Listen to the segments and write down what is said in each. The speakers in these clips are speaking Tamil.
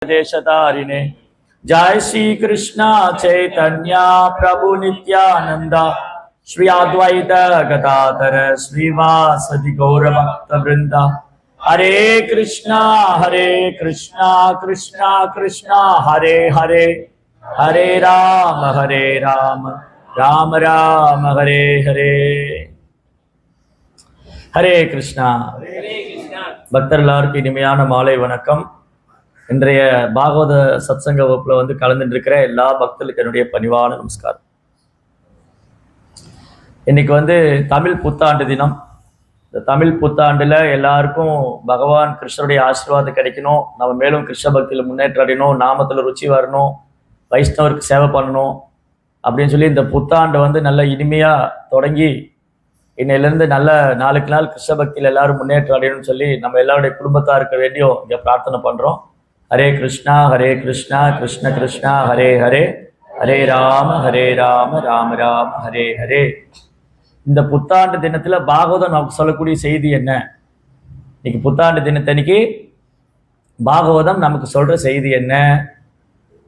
देशतारिणे जय श्री कृष्ण चैतन्य प्रभु नित्यानंद श्री अद्वैत गदाधर श्रीवासदि गौर भक्त वृंद हरे कृष्णा कृष्णा कृष्णा हरे हरे हरे राम राम राम हरे हरे हरे कृष्णा பக்தர் எல்லாருக்கும் இனிமையான மாலை வணக்கம். இன்றைய பாகவத சத்சங்க வகுப்புல கலந்துட்டு இருக்கிற எல்லா பக்தர்களுக்கு என்னுடைய பணிவான நமஸ்காரம். இன்னைக்கு தமிழ் புத்தாண்டு தினம். இந்த தமிழ் புத்தாண்டுல எல்லாருக்கும் பகவான் கிருஷ்ணருடைய ஆசீர்வாதம் கிடைக்கணும், நம்ம மேலும் கிருஷ்ண பக்தியில முன்னேற்றம் அடையணும், நாமத்துல ருச்சி வரணும், வைஷ்ணவருக்கு சேவை பண்ணணும் அப்படின்னு சொல்லி இந்த புத்தாண்டு நல்ல இனிமையா தொடங்கி இன்னையிலிருந்து நல்ல நாளுக்கு நாள் கிருஷ்ண பக்தியில் எல்லாரும் முன்னேற்றம் அடையணும்னு சொல்லி நம்ம எல்லாருடைய குடும்பத்தாருக்கு வேண்டியும் இங்கே பிரார்த்தனை பண்றோம். ஹரே கிருஷ்ணா கிருஷ்ண கிருஷ்ணா ஹரே ஹரே ஹரே ராம ராம ஹரே ஹரே. இந்த புத்தாண்டு தினத்துல பாகவதம் நமக்கு சொல்லக்கூடிய செய்தி என்ன? இன்னைக்கு புத்தாண்டு தினத்தன்னைக்கு பாகவதம் நமக்கு சொல்ற செய்தி என்ன?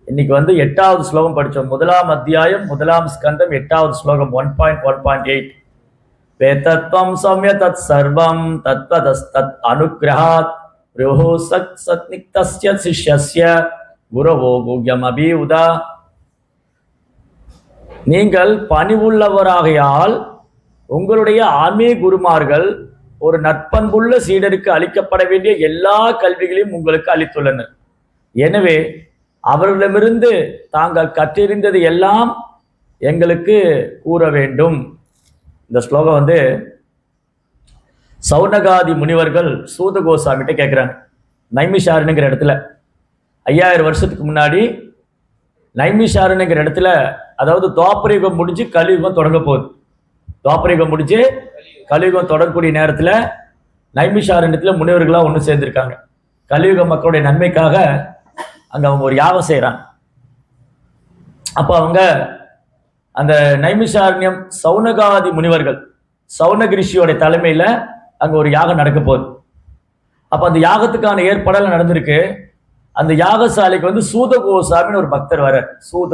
இன்னைக்கு 8வது ஸ்லோகம் படிச்சோம். 1ஆம் அத்தியாயம் 1ஆம் ஸ்கந்தம் 8வது ஸ்லோகம் 1.1.8. वेतत्वं सौम्य तत्सर्वं तत्त्वतस्तत् अनुग्रहात् प्रभो सत्निक्तस्य शिष्यस्य गुरवो गुह्यमभिउदा. நீங்கள் பணிவுள்ளவராகையால் உங்களுடைய ஆன்மீக குருமார்கள் ஒரு நற்பண்புள்ள சீடருக்கு அளிக்கப்பட வேண்டிய எல்லா கல்விகளையும் உங்களுக்கு அளித்துள்ளனர். எனவே அவர்களிடமிருந்து தாங்கள் கற்றறிந்தது எல்லாம் எங்களுக்கு கூற வேண்டும். இந்த ஸ்லோகம் சௌனகாதி முனிவர்கள் சூத கோசாமிகிட்ட கேட்குறாங்க. நைமிஷாரணுங்கிற இடத்துல 5000 வருஷத்துக்கு முன்னாடி நைமிஷாரணுங்கிற இடத்துல, அதாவது துவாபரயுகம் முடிஞ்சு கலியுகம் தொடங்க போகுது. துவாபரயுகம் முடிஞ்சு கலியுகம் தொடங்கக்கூடிய நேரத்தில் நைமிஷாரண்யத்தில் முனிவர்களாக ஒன்று சேர்ந்திருக்காங்க. கலியுக மக்களுடைய நன்மைக்காக அங்கே அவங்க ஒரு யாகம் செய்கிறாங்க. அப்போ அவங்க அந்த நைமிஷாரண்யம் சௌனகாதி முனிவர்கள் சௌனகிரிஷியோட தலைமையில அங்க ஒரு யாகம் நடக்க போகுது. அப்ப அந்த யாகத்துக்கான ஏற்பாடெல்லாம் நடந்திருக்கு. அந்த யாகசாலைக்கு சூத கோஸ்வாமின்னு ஒரு பக்தர் வர. சூத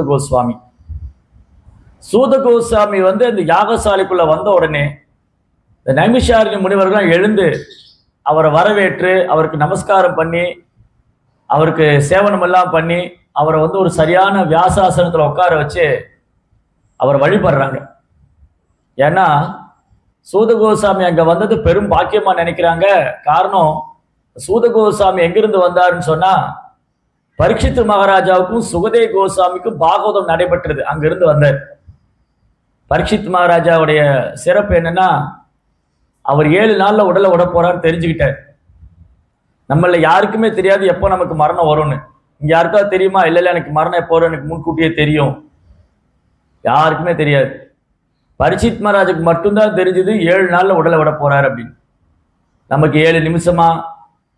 கோஸ்வாமி அந்த யாகசாலைக்குள்ள வந்த உடனே இந்த நைமிஷாரண்ய முனிவர்கள் எழுந்து அவரை வரவேற்று அவருக்கு நமஸ்காரம் பண்ணி அவருக்கு சேவனம் எல்லாம் பண்ணி அவரை ஒரு சரியான வியாசாசனத்துல உட்கார வச்சு அவர் வழிபடுறாங்க. ஏன்னா சூத கோசாமி அங்க வந்தது பெரும் பாக்கியமா நினைக்கிறாங்க. காரணம், சூத கோசாமி எங்கிருந்து வந்தாருன்னு சொன்னா பரீட்சித் மகாராஜாவுக்கும் சுகதே கோசாமிக்கும் பாகவதம் நடைபெற்றது, அங்கிருந்து வந்தார். பரீட்சித் மகாராஜாவுடைய சிறப்பு என்னன்னா, அவர் 7 நாள்ல உடலை விட போறான்னு தெரிஞ்சுக்கிட்டார். நம்மள யாருக்குமே தெரியாது எப்போ நமக்கு மரணம் வரும்னு. இங்க யாருக்காவது தெரியுமா? இல்ல எனக்கு மரணம் எப்போ வரும் எனக்கு முன்கூட்டியே தெரியும். யாருக்குமே தெரியாது. பரீட்சித் மகாராஜுக்கு மட்டும்தான் தெரிஞ்சது 7 நாள்ல உடலை விட போறாரு அப்படின்னு. நமக்கு 7 நிமிஷமா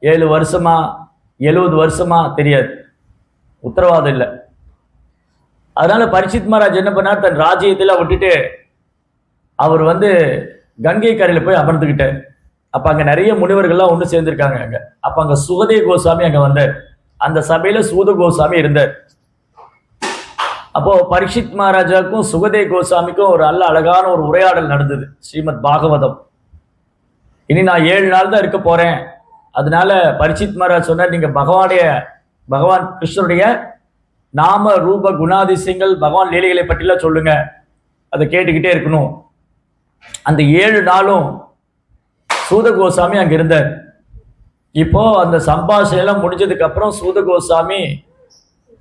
7 வருஷமா 70 வருஷமா தெரியாது, உத்தரவாதம் இல்லை. அதனால பரீட்சித் மகாராஜ் என்ன பண்ணார், தன் ராஜ்யத்தில் விட்டுட்டு அவர் கங்கை கரையில போய் அமர்ந்துக்கிட்டார். அப்ப அங்க நிறைய முனிவர்கள்லாம் ஒன்று சேர்ந்திருக்காங்க அங்க. அப்ப அங்க சுகதே கோசாமி அங்க வந்தார். அந்த சபையில சூத கோசாமி இருந்தார். அப்போ பரீட்சித் மகாராஜாவுக்கும் சுகதே கோசாமிக்கும் ஒரு அழகான ஒரு உரையாடல் நடந்தது. ஸ்ரீமத் பாகவதம். இனி நான் 7 நாள் தான் இருக்க போறேன். அதனால பரீட்சித் மகாராஜ் சொன்னார், நீங்க பகவான் கிருஷ்ணருடைய நாம ரூப குணாதிசயங்கள் பகவான் லீலைகளை பற்றிலாம் சொல்லுங்க, அதை கேட்டுக்கிட்டே இருக்கணும். அந்த 7 நாளும் சூத கோசாமி அங்க இருந்தார். இப்போ அந்த சம்பாஷணை எல்லாம் முடிஞ்சதுக்கு அப்புறம் சூத கோசாமி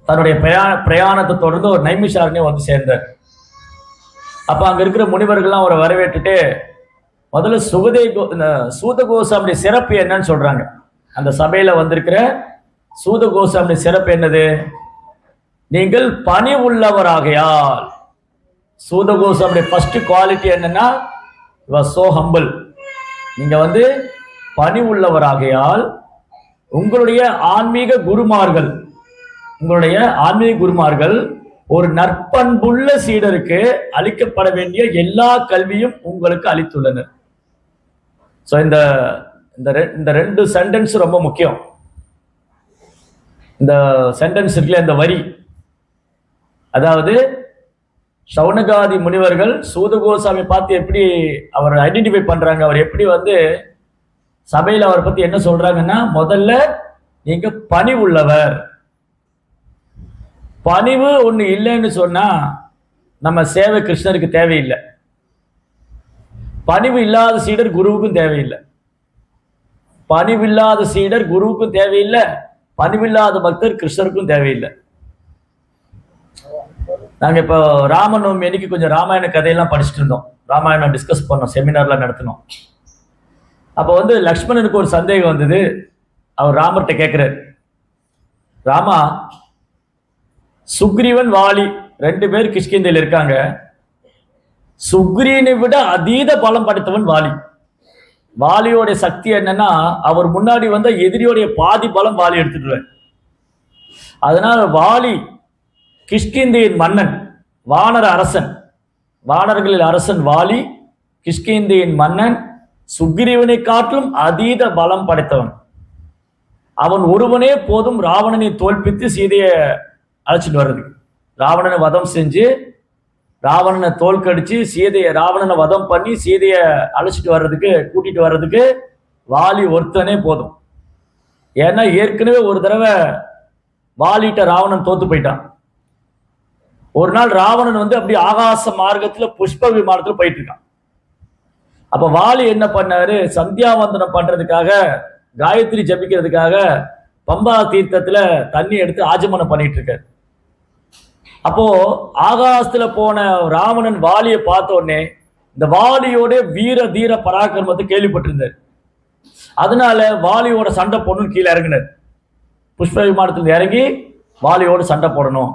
தன்னுடைய பிரயாணத்தை தொடர்ந்து ஒரு நைமிஷாரண்யம் சேர்ந்தார். அப்ப அங்க இருக்கிற முனிவர்கள்லாம் அவரை வரவேற்றுட்டு முதல்ல சூத கோசாமியுடைய சிறப்பு என்னன்னு சொல்றாங்க. அந்த சபையில வந்திருக்கிற சூத கோசாமியுடைய சிறப்பு என்னது? நீங்கள் பணி உள்ளவராகையால். சூத கோசாமியுடைய ஃபர்ஸ்ட் குவாலிட்டி என்னன்னா, சோ ஹம்பிள். நீங்க பணி உள்ளவராகையால் உங்களுடைய ஆன்மீக குருமார்கள் ஒரு நற்பண்புள்ள சீடருக்கு அளிக்கப்பட வேண்டிய எல்லா கல்வியும் உங்களுக்கு அளித்துள்ளனர். இந்த 2 சென்டென்ஸ் ரொம்ப முக்கியம். இந்த சென்டென்ஸ் இருக்குல்ல, இந்த வரி, அதாவது சௌனகாதி முனிவர்கள் சூதகோசாமி பார்த்து எப்படி அவர் ஐடென்டிஃபை பண்றாங்க, அவர் எப்படி வந்து சபையில் அவரை பத்தி என்ன சொல்றாங்கன்னா, முதல்ல நீங்க பணிவுள்ளவர். பணிவு ஒண்ணு இல்லைன்னு சொன்னா நம்ம சேவை கிருஷ்ணருக்கு தேவையில்லை. பணிவு இல்லாத சீடர் குருவுக்கும் தேவையில்லை. பணிவில்லாத சீடர் குருவுக்கும் தேவையில்லை, பணிவில்லாத பக்தர் கிருஷ்ணருக்கும் தேவையில்லை. நாங்க இப்போ ராமநவமி அன்னைக்கு கொஞ்சம் ராமாயண கதையெல்லாம் படிச்சுட்டு இருந்தோம், ராமாயணம் டிஸ்கஸ் பண்ணோம், செமினார்லாம் நடத்தினோம். அப்போ வந்து லக்ஷ்மணனுக்கு ஒரு சந்தேகம் வந்தது. அவர் ராமர்கிட்ட கேட்கிறார், ராமா, சுக்ரீவன் வாலி 2 பேர் கிஷ்கிந்தையில் இருக்காங்க. சுக்ரீவனை விட அதீத பலம் படைத்தவன் வாலி. வாலியோட சக்தி என்னன்னா, அவர் முன்னாடி வந்த எதிரியோடைய பாதி பலம் வாலி எடுத்துடுவார். அதனால வாலி கிஷ்கிந்தையின் மன்னன், வானர அரசன், வானர்களில் அரசன் வாலி, கிஷ்கிந்தையின் மன்னன், சுக்ரீவனை காட்டிலும் அதீத பலம் படைத்தவன். அவன் ஒருவனே போதும் ராவணனை தோல்பித்து சீதையை அழைச்சிட்டு வர்றதுக்கு. ராவணனை வதம் செஞ்சு, ராவணனை தோல்கடிச்சு சீதையை, ராவணனை வதம் பண்ணி சீதையை அழைச்சிட்டு வர்றதுக்கு, கூட்டிட்டு வர்றதுக்கு வாலி ஒருத்தனே போதும். ஏன்னா ஏற்கனவே ஒரு தடவை வாலிட்ட ராவணன் தோத்து போயிட்டான். ஒரு நாள் ராவணன் வந்து அப்படி ஆகாச மார்க்கத்துல புஷ்ப விமானத்துல போயிட்டு இருக்கான். அப்ப வாலி என்ன பண்ணாரு, சந்தியாவந்தனம் பண்றதுக்காக, காயத்ரி ஜபிக்கிறதுக்காக பம்பா தீர்த்தத்துல தண்ணி எடுத்து ஆஜமனம் பண்ணிட்டு இருக்காரு. அப்போ ஆகாசத்துல போன ராவணன் வாலியை பார்த்த உடனே இந்த வாலியோட வீர தீர பராக்கிரமத்தை கேள்விப்பட்டிருந்தார். அதனால வாலியோட சண்டை போடணும்னு கீழே இறங்கினார். புஷ்ப விமானத்துல இறங்கி வாலியோட சண்டை போடணும்.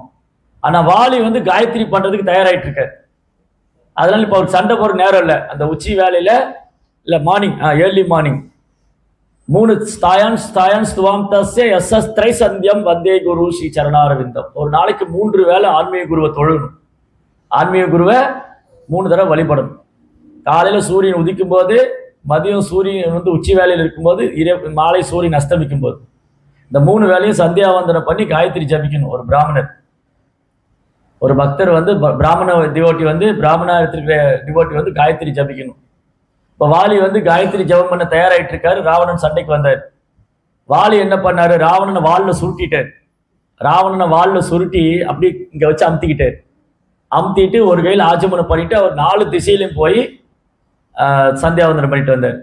ஆனா வாலி வந்து காயத்ரி பண்றதுக்கு தயாராயிட்டு இருக்காரு. அதனால இப்ப அவருக்கு சண்டை போற நேரம் இல்லை. அந்த உச்சி வேலையில இல்ல மார்னிங், ஏர்லி மார்னிங் 3 ஸ்தாயான் ஸ்துவாம் தஸ்ய எஸ்எஸ் திரைசந்தியம் வந்தே குரு ஸ்ரீ சரணாரவிந்தம். ஒரு நாளைக்கு 3 வேளை ஆன்மீக குருவை தொழணும். ஆன்மீக குருவை 3 தடவை வழிபடணும். காலையில சூரியன் உதிக்கும் போது, மதியம் சூரியன் வந்து உச்சி வேலையில் இருக்கும்போது, மாலை சூரியன் அஸ்தமிக்கும் போது, இந்த 3 வேலையும் சந்தியாவந்தனம் பண்ணி காயத்ரி ஜபிக்கணும். ஒரு பிராமணர், ஒரு பக்தர் வந்து பிராமண டிவோட்டி வந்து, பிராமணா எடுத்திருக்கிற டிவோட்டி வந்து காயத்ரி ஜபிக்கணும். இப்போ வாலி வந்து காயத்ரி ஜபம் பண்ண தயாராயிட்டு இருக்காரு. ராவணன் சண்டைக்கு வந்தார். வாலி என்ன பண்ணாரு, ராவணனை வாலில் சுருட்டிட்டார். ராவணனை வாலில் சுருட்டி அப்படி இங்க வச்சு அமுத்திக்கிட்டார். அமுத்திட்டு ஒரு கையில் ஆச்சமனம் பண்ணிட்டு அவர் 4 திசையிலையும் போய் சந்தியாவந்தனம் பண்ணிட்டு வந்தார்.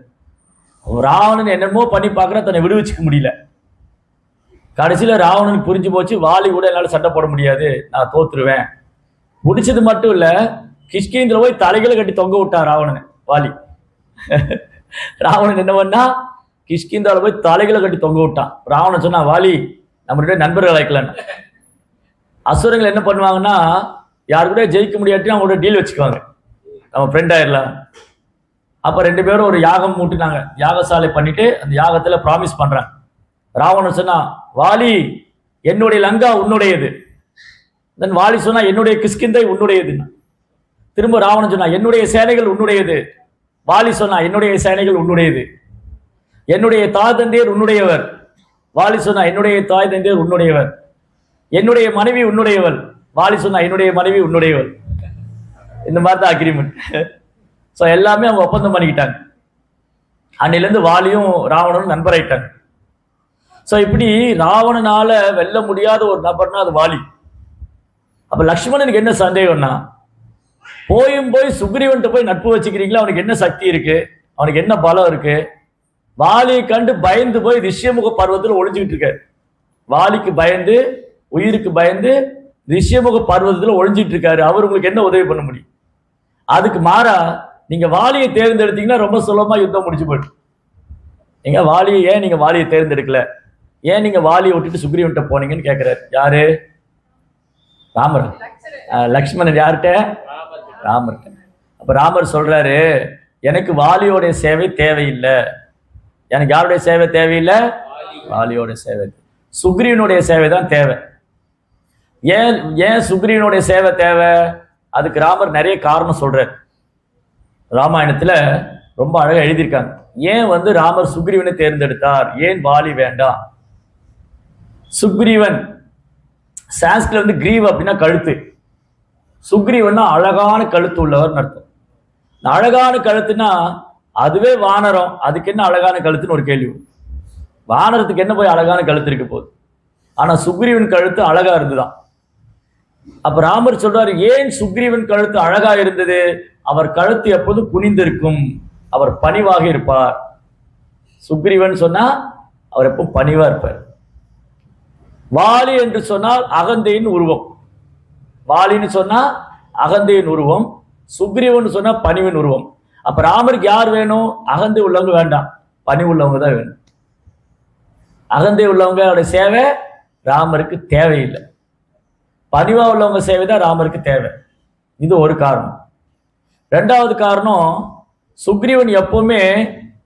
ராவணன் என்னமோ பண்ணி பார்க்குற, தன்னை விடுவிச்சுக்க முடியல. கடைசியில ராவணனுக்கு புரிஞ்சு போச்சு, வாலி கூட என்னால் சண்டை போட முடியாது, நான் தோத்துருவேன். முடிச்சது மட்டும் இல்ல, கிஷ்கிந்தில போய் தலைகளை கட்டி தொங்க விட்டான் ராவணனை. வாலி ராவணன் என்ன பண்ணா, கிஷ்கிந்தால போய் தலைகளை கட்டி தொங்க விட்டான். ராவணன் சொன்னா, வாலி நம்ம 2 நண்பர்கள் அழைக்கலன்னு. அசுரங்கள் என்ன பண்ணுவாங்கன்னா, யாரு கூட ஜெயிக்க முடியாட்டி அவங்களோட டீல் வச்சுக்குவாங்க, நம்ம ஃப்ரெண்ட் ஆயிடலாம். அப்ப 2 பேரும் ஒரு யாகம் மூட்டினாங்க. யாகசாலை பண்ணிட்டு அந்த யாகத்துல ப்ராமிஸ் பண்றாங்க. ராவணன் சொன்னா, வாலி என்னுடைய லங்கா உன்னுடையது. தென் வாலி சொன்னா, என்னுடைய கிஷ்கிந்தை உன்னுடையதுன்னா. திரும்ப ராவணன் சொன்னா, என்னுடைய சேனைகள் உன்னுடையது. வாலி சொன்னா, என்னுடைய சேனைகள் உன்னுடையது. என்னுடைய தாய் தந்தையர் உன்னுடையவர். வாலி சொன்னா, என்னுடைய தாய் தந்தையர் உன்னுடையவர். என்னுடைய மனைவி உன்னுடையவள். வாலி சொன்னா, என்னுடைய மனைவி உன்னுடையவள். இந்த மாதிரி தான் அக்ரிமெண்ட். ஸோ எல்லாமே அவங்க ஒப்பந்தம் பண்ணிக்கிட்டாங்க. அன்னிலிருந்து வாலியும் ராவணனும் நண்பராயிட்டாங்க. ஸோ இப்படி ராவணனால வெல்ல முடியாத ஒரு நபர்னா அது வாலி. அப்ப லக்ஷ்மணனுக்கு என்ன சந்தேகம்னா, போய் சுக்ரீவன்ட்ட போய் நட்பு வச்சுக்கிறீங்களா, அவனுக்கு என்ன சக்தி இருக்கு, அவனுக்கு என்ன பலம் இருக்கு? வாலியை கண்டு பயந்து போய் ரிஷ்யமுக பர்வத்தில் ஒளிஞ்சுக்கிட்டு இருக்காரு. வாலிக்கு பயந்து, உயிருக்கு பயந்து ரிஷ்யமுக பர்வத்தில் ஒளிஞ்சிட்டு இருக்காரு. அவர் உங்களுக்கு என்ன உதவி பண்ண முடியும்? அதுக்கு மாறா நீங்க வாலியை தேர்ந்தெடுத்தீங்கன்னா ரொம்ப சுலபமா யுத்தம் முடிச்சு போயிடும். நீங்க வாலியை ஏன் நீங்க வாலியை தேர்ந்தெடுக்கல, ஏன் நீங்க வாலியை விட்டுட்டு சுக்ரீவன்ட்ட போனீங்கன்னு கேட்கிறாரு. யாரு? ராமர். லக்ஷ்மணன் யார்கிட்ட? ராமர்கிட்ட. அப்ப ராமர் சொல்றாரு, எனக்கு வாலியோடைய சேவை தேவையில்லை. எனக்கு யாருடைய சேவை தேவையில்லை? வாலியோட சேவை. சுக்ரீவனுடைய சேவை தான் தேவை. ஏன் சுக்ரீவனுடைய சேவை தேவை? அதுக்கு ராமர் நிறைய காரணம் சொல்றார். ராமாயணத்துல ரொம்ப அழகா எழுதியிருக்காங்க. ஏன் ராமர் சுக்ரீவனை தேர்ந்தெடுத்தார், ஏன் வாலி வேண்டாம்? சுக்ரீவன் சான்ஸ்கிரிட்ல வந்து கிரீவ் அப்படின்னா கழுத்து, சுக்ரீவன்னா அழகான கழுத்து உள்ளவர் அர்த்தம். அழகான கழுத்துனா அதுவே வானரம், அதுக்கு என்ன அழகான கழுத்துன்னு ஒரு கேள்வி. வானரத்துக்கு என்ன போய் அழகான கழுத்து இருக்க போகுது? ஆனா சுக்ரீவன் கழுத்து அழகா இருந்துதான். அப்ப ராமர் சொல்றாரு, ஏன் சுக்ரீவன் கழுத்து அழகா இருந்தது? அவர் கழுத்து எப்போதும் குனிந்திருக்கும், அவர் பணிவாக இருப்பார். சுக்ரீவன் சொன்னா அவர் எப்போ பணிவா இருப்பார். வாலி என்று சொன்னால் அகந்தையின் உருவம், வாலின்னு சொன்னா அகந்தையின் உருவம், சுக்ரீவன் சொன்னா பணிவின் உருவம். அப்ப ராமருக்கு யார் வேணும்? அகந்தை உள்ளவங்க வேண்டாம், பணி உள்ளவங்க தான் வேணும். அகந்தை உள்ளவங்க அவருடைய சேவை ராமருக்கு தேவையில்லை, பணிவா உள்ளவங்க சேவை தான் ராமருக்கு தேவை. இது ஒரு காரணம். ரெண்டாவது காரணம், சுக்ரீவன் எப்பவுமே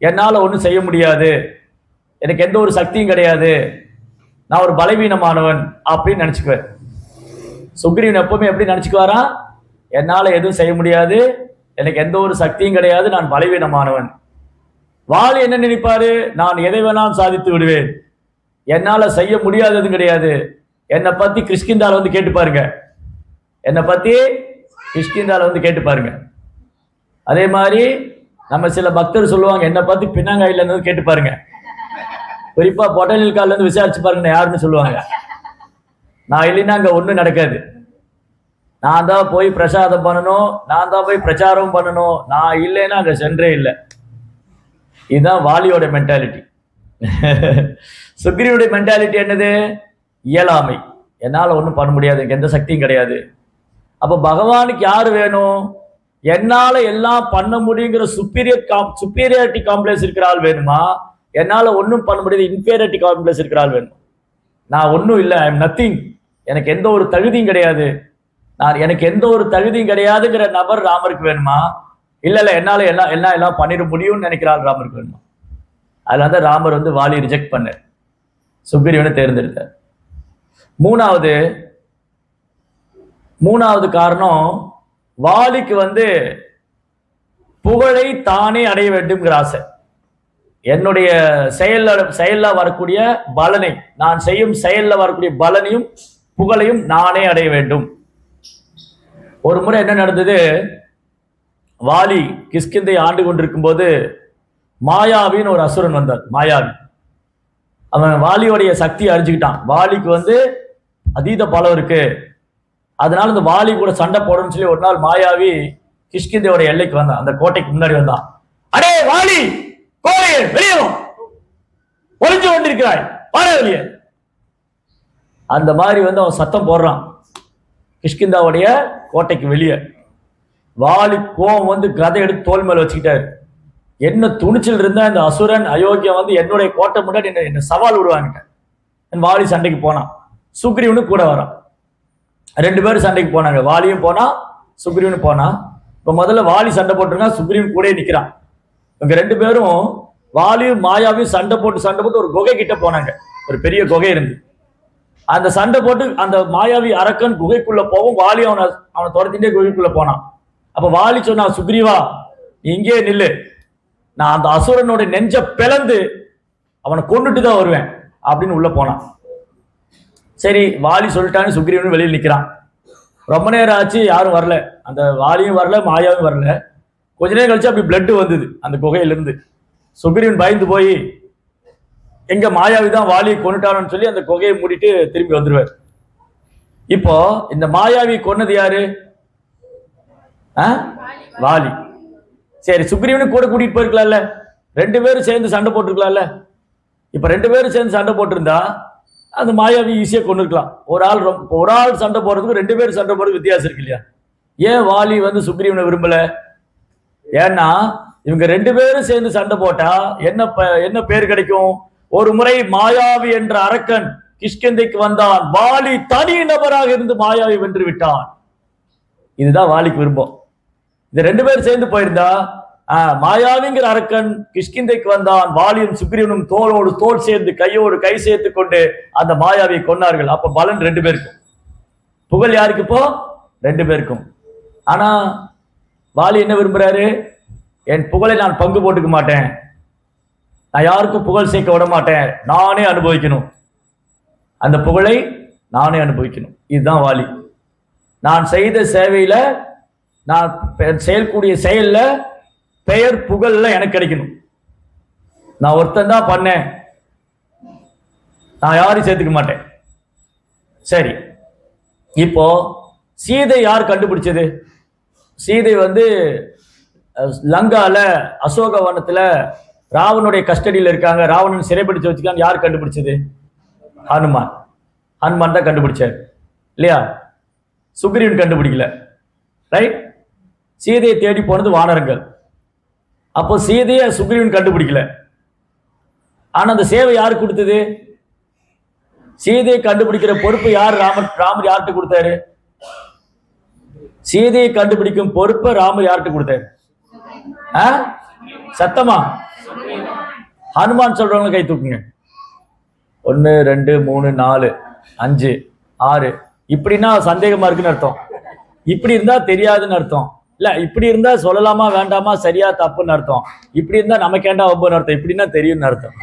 என்னால் ஒன்றும் செய்ய முடியாது, எனக்கு எந்த ஒரு சக்தியும் கிடையாது, நான் ஒரு பலவீனமானவன் அப்படின்னு நினச்சிக்குவேன். சுக்ரீவன் எப்பவுமே எப்படி நினச்சிக்குவாரா? என்னால் எதுவும் செய்ய முடியாது, எனக்கு எந்த ஒரு சக்தியும் கிடையாது, நான் பலவீனமானவன். வாலி என்ன நினைப்பாரு? நான் எதை வேணாலும் சாதித்து விடுவேன், என்னால் செய்ய முடியாததும் கிடையாது. என்னை பற்றி கிஷ்கிந்தால வந்து கேட்டு பாருங்க, என்னை பற்றி கிஷ்கிந்தால வந்து கேட்டு பாருங்க. அதே மாதிரி நம்ம சில பக்தர் சொல்லுவாங்க, என்னை பற்றி பின்னாங்காயில இருந்து கேட்டு பாருங்க, குறிப்பா பொட்டலில் கால இருந்து விசாரிச்சு பாருங்க யாருன்னு சொல்லுவாங்க. நான் இல்லைன்னா அங்க ஒண்ணும் நடக்காது, நான் தான் போய் பிரசாதம் பண்ணணும், நான் தான் போய் பிரச்சாரம் பண்ணணும், நான் இல்லைன்னா அங்க சென்றே இல்லை. இதுதான் வாலியோட மென்டாலிட்டி. சுக்ரீவனுடைய மென்டாலிட்டி என்னது? இயலாமை, என்னால் ஒன்றும் பண்ண முடியாது, எனக்கு எந்த சக்தியும் கிடையாது. அப்போ பகவானுக்கு யார் வேணும்? என்னால் எல்லாம் பண்ண முடியுங்கிற சுப்பீரியாரிட்டி காம்ப்ளெக்ஸ் இருக்கிற ஆள் வேணுமா? என்னால் ஒன்றும் பண்ண முடியாது இன்ஃபீரியாரிட்டி காம்ப்ளெக்ஸ் இருக்கிற ஆள் வேணும். நான் ஒன்றும் இல்லை, ஐ எம் நத்திங், எனக்கு எந்த ஒரு தகுதியும் கிடையாது, எனக்கு எந்த ஒரு தகுதியும் கிடையாதுங்கிற நபர் ராமருக்கு வேணுமா? இல்லை இல்லை, என்னால் எல்லாம் பண்ணிட முடியும்னு நினைக்கிறாள் ராமருக்கு வேணுமா? அதனால தான் ராமர் வந்து வாலி ரிஜெக்ட் பண்ணார், சுக்ரீவனை தேர்ந்தெடுத்தார். மூணாவது காரணம், வாலிக்கு வந்து புகழை தானே அடைய வேண்டும்ங்கிற ஆசை. என்னுடைய செயல்ல வரக்கூடிய பலனை, நான் செய்யும் செயல்ல வரக்கூடிய பலனையும் புகழையும் நானே அடைய வேண்டும். ஒரு முறை என்ன நடந்தது? வாலி கிஷ்கிந்தை ஆண்டு கொண்டிருக்கும் போது மாயாவின்னு ஒரு அசுரன் வந்தார். மாயாவி அவன் வாலியோடைய சக்தியை அறிஞ்சுக்கிட்டான். வாலிக்கு வந்து அதீத பலம் இருக்கு, அதனால இந்த வாலி கூட சண்டை போடணும்னு சொல்லி ஒரு நாள் மாயாவி கிஷ்கிந்தையோட எல்லைக்கு வந்தான், அந்த கோட்டைக்கு முன்னாடி வந்தான். அடே வாலி, கோழையே வெளியே ஒளிஞ்சு கொண்டிருக்கிறாய், வாழ வெளியே. அந்த மாதிரி வந்து அவன் சத்தம் போடுறான் கிஷ்கிந்தாவுடைய கோட்டைக்கு வெளியே. வாலி கோவம் வந்து கதை எடுத்து தோல் மேல வச்சுக்கிட்டாரு. என்ன துணிச்சல் இருந்தா இந்த அசுரன் அயோக்கியம் வந்து என்னுடைய கோட்டை முன்னாடி என்ன சவால் விடுவாங்க. வாலி சண்டைக்கு போனான், சுக்ரீவனும் கூட வரான். 2 பேரும் சண்டைக்கு போனாங்க, வாலியும் போனா சுக்ரீவனும் போனா. இப்ப முதல்ல வாலி சண்டை போட்டுருங்க, சுக்ரீவன் கூட நிக்கிறான். இவங்க 2 பேரும் வாலியும் மாயாவையும் சண்டை போட்டு ஒரு குகை கிட்ட போனாங்க. ஒரு பெரிய குகை இருந்து அந்த சண்டை போட்டு அந்த மாயாவி அரக்கன் குகைக்குள்ள போவும், வாலி அவனை துரத்திட்டே குகைக்குள்ள போனான். அப்ப வாலி சொன்னா, சுக்ரீவா இங்கே நில்லு, நான் அந்த அசுரனோட நெஞ்ச பிளந்து அவனை கொண்டுட்டு தான் வருவேன் அப்படின்னு உள்ள போனான். சரி வாலி சொல்லிட்டான்னு சுக்ரீவன் வெளியில் நிற்கிறான். ரொம்ப நேரம் ஆச்சு, யாரும் வரல, அந்த வாலியும் வரல மாயாவும் வரல. கொஞ்ச நேரம் கழிச்சு அப்படி பிளட் வந்தது அந்த குகையிலிருந்து. சுக்ரீவன் பயந்து போய் எங்க மாயாவி தான் வாலியை கொண்டுட்டான்னு சொல்லி அந்த குகையை மூடிட்டு திரும்பி வந்துருவார். இப்போ இந்த மாயாவி கொன்னது யாரு? வாலி. சரி, சுக்ரீவனு கூட கூட்டிட்டு போயிருக்கலாம்ல, 2 பேரும் சேர்ந்து சண்டை போட்டுருக்கலாம்ல. இப்ப 2 பேரும் சேர்ந்து சண்டை போட்டிருந்தா அந்த மாயாவி ஈஸியா கொண்டுருக்கலாம். ஒரு ஆள் சண்டை போடுறதுக்கு 2 பேரும் சண்டை போடுறதுக்கு வித்தியாசம் இருக்கு இல்லையா? ஏன் வாலி வந்து சுக்ரீவனை விரும்பல? ஏன்னா இவங்க 2 பேரும் சேர்ந்து சண்டை போட்டா என்ன பேர் கிடைக்கும்? ஒரு முறை மாயாவி என்ற அரக்கன் கிஷ்கிந்தைக்கு வந்தான், வாலி தனி நபராக இருந்து மாயாவி வென்று விட்டான். இதுதான் வாலிக்கு விரும்பம். இந்த 2 பேரும் சேர்ந்து போயிருந்தா, மாயாவிங்கிற அரக்கன் கிஷ்கிந்தைக்கு வந்தான், வாலியும் சுக்ரீவனும் தோளோடு தோல் சேர்ந்து கையோடு கை சேர்த்து கொண்டு அந்த மாயாவியை கொன்னார்கள். அப்ப பலன் 2 பேருக்கும், புகழ் யாருக்கு? இப்போ 2 பேருக்கும். ஆனா வாலி என்ன விரும்புறாரு? என் புகழை நான் பங்கு போட்டுக்க மாட்டேன், நான் யாருக்கும் புகழ் சேர்க்க விட மாட்டேன், நானே அனுபவிக்கணும். அந்த புகழை நானே அனுபவிக்கணும். இதுதான் வாலி. நான் செய்த சேவையில, நான் செயல்கூடிய செயல்ல பெயர் புகழ்ல எனக்கு கிடைக்கணும். நான் ஒருத்தன் தான் பண்ணேன், நான் யாரையும் சேர்த்துக்க மாட்டேன். சரி, இப்போ சீதை யார் கண்டுபிடிச்சது? சீதை லங்கால அசோகவனத்துல ராவனுடைய கஸ்டடியில் இருக்காங்க, ராவணன் சிறைப்பிடிச்சு வச்சுக்கான்னு யார் கண்டுபிடிச்சது? ஹனுமான். ஹனுமான் தான் கண்டுபிடிச்சார் இல்லையா? சுக்ரீவன் கண்டுபிடிக்கல. ரைட்? சீதையை தேடி போனது வானரங்கள். அப்போ சீதையை சுக்ரீவன் கண்டுபிடிக்கல. ஆனா அந்த சேவை யாரு கொடுத்தது? சீதையை கண்டுபிடிக்கிற பொறுப்பு யார்? ராமர் யார்கிட்ட கொடுத்தாரு? சீதையை கண்டுபிடிக்கும் பொறுப்பை ராமர் யார்கிட்ட கொடுத்தாரு? சத்தமா ஹனுமான் சொல்றவங்க கை தூக்குங்க. 1 2 3 4 5 6. இப்படின்னா சந்தேகமா இருக்குன்னு அர்த்தம். இப்படி இருந்தா தெரியாதுன்னு அர்த்தம். இல்ல இப்படி இருந்தா சொல்லலாமா வேண்டாமா, சரியா தப்புன்னு அர்த்தம். இப்படி இருந்தா நமக்கேண்டா ஒப்புன்னு அர்த்தம். இப்படின்னா தெரியும்னு அர்த்தம்.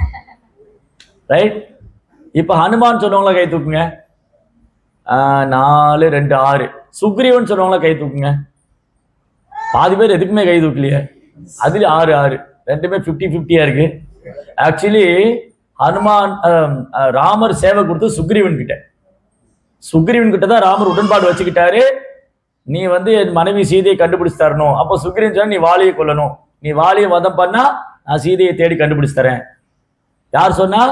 ரைட்? இப்ப ஹனுமான் சொன்னவங்கள கை தூக்குங்க. 4 2 6. சுக்ரீவன் சொன்னவங்கள கை தூக்குங்க. பாதி பேர் எதுக்குமே கை தூக்கலையே. அதுல 6 6 ரெண்டுமே 50-50 இருக்கு. ஆக்சுவலி ஹனுமான் ராமர் சேவை கொடுத்து சுக்ரீவன் கிட்ட தான் ராமர் உடன்பாடு வச்சுக்கிட்டாரு. நீ என் மனைவி சீதையை கண்டுபிடிச்சு தரணும். அப்போ சுக்ரீவன் சொன்ன, நீ வாலியை கொல்லணும், நீ வாலியை வதம் பண்ணா நான் சீதையை தேடி கண்டுபிடிச்சு தரேன். யார் சொன்னா?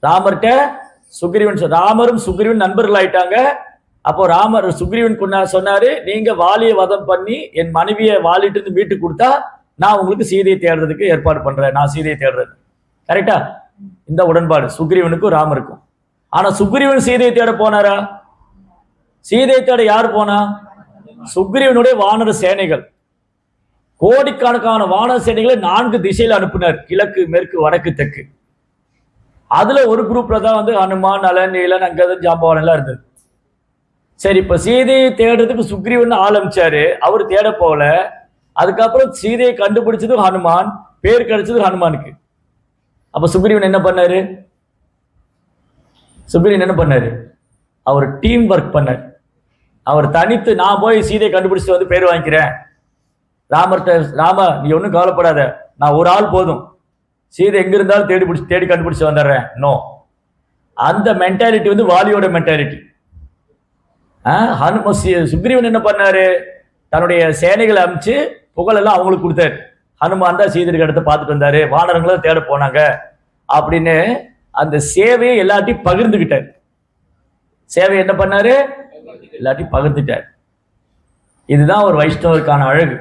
ராமர்கிட்ட சுக்ரீவன். ராமரும் சுக்ரீவன் நண்பர்கள் ஆயிட்டாங்க. அப்போ ராமர் சுக்ரீவன் சொன்னாரு, நீங்க வாலியை வதம் பண்ணி என் மனைவியை வாலிட்டு இருந்து மீட்டு கொடுத்தா நான் உங்களுக்கு சீதையை தேடுறதுக்கு ஏற்பாடு பண்றேன். நான் சீதையை தேடுறது. கரெக்டா? இந்த உடன்பாடு சுக்ரீவனுக்கும் ராமருக்கும். ஆனா சுக்ரீவன் சீதையை தேட போனாரா? சீதையை தேட யார் போனா? சுக்ரீவனுடைய வானர சேனைகள். கோடிக்கணக்கான வானர சேனைகளை 4 திசையில அனுப்பினார், கிழக்கு மேற்கு வடக்கு தெற்கு. அதுல ஒரு குரூப்ல தான் ஹனுமான், நலன், நீலன், அங்கதன், ஜாம்பவான் எல்லாம் இருந்தது. சரி, இப்ப சீதையை தேடுறதுக்கு சுக்ரீவன் ஆரம்பிச்சாரு, அவர் தேட போல. அதுக்கப்புறம் சீதையை கண்டுபிடிச்சதும் ஹனுமான், பேர் கிடைச்சது ஹனுமானுக்கு. அப்ப சுக்ரீவன் என்ன பண்ணாரு? அவர் டீம் ஒர்க் பண்ணார். அவர் தனித்து, நான் போய் சீதையை கண்டுபிடிச்சிட்டு பேர் வாங்கிக்கிறேன். ராம நீ ஒன்றும் கவலைப்படாத, நான் ஒரு ஆள் போதும், சீதை எங்க இருந்தாலும் தேடி கண்டுபிடிச்சு வந்துடுறேன். நோ, அந்த மென்டாலிட்டி வாலியோட மென்டாலிட்டி. சுக்ரீவன் என்ன பண்ணாரு? தன்னுடைய சேனைகளை அமைச்சு புகழெல்லாம் அவங்களுக்கு கொடுத்தாரு. ஹனுமான் தான் சீதைக்கு எடுத்து பார்த்துட்டு வந்தாரு, வானரங்களும் தேட போனாங்க அப்படின்னு அந்த சேவையை எல்லாத்தையும் பகிர்ந்துகிட்டார். சேவை என்ன பண்ணாரு? எல்லாத்தையும் பகிர்ந்துட்டார். இதுதான் ஒரு வைஷ்ணவருக்கான அழகு.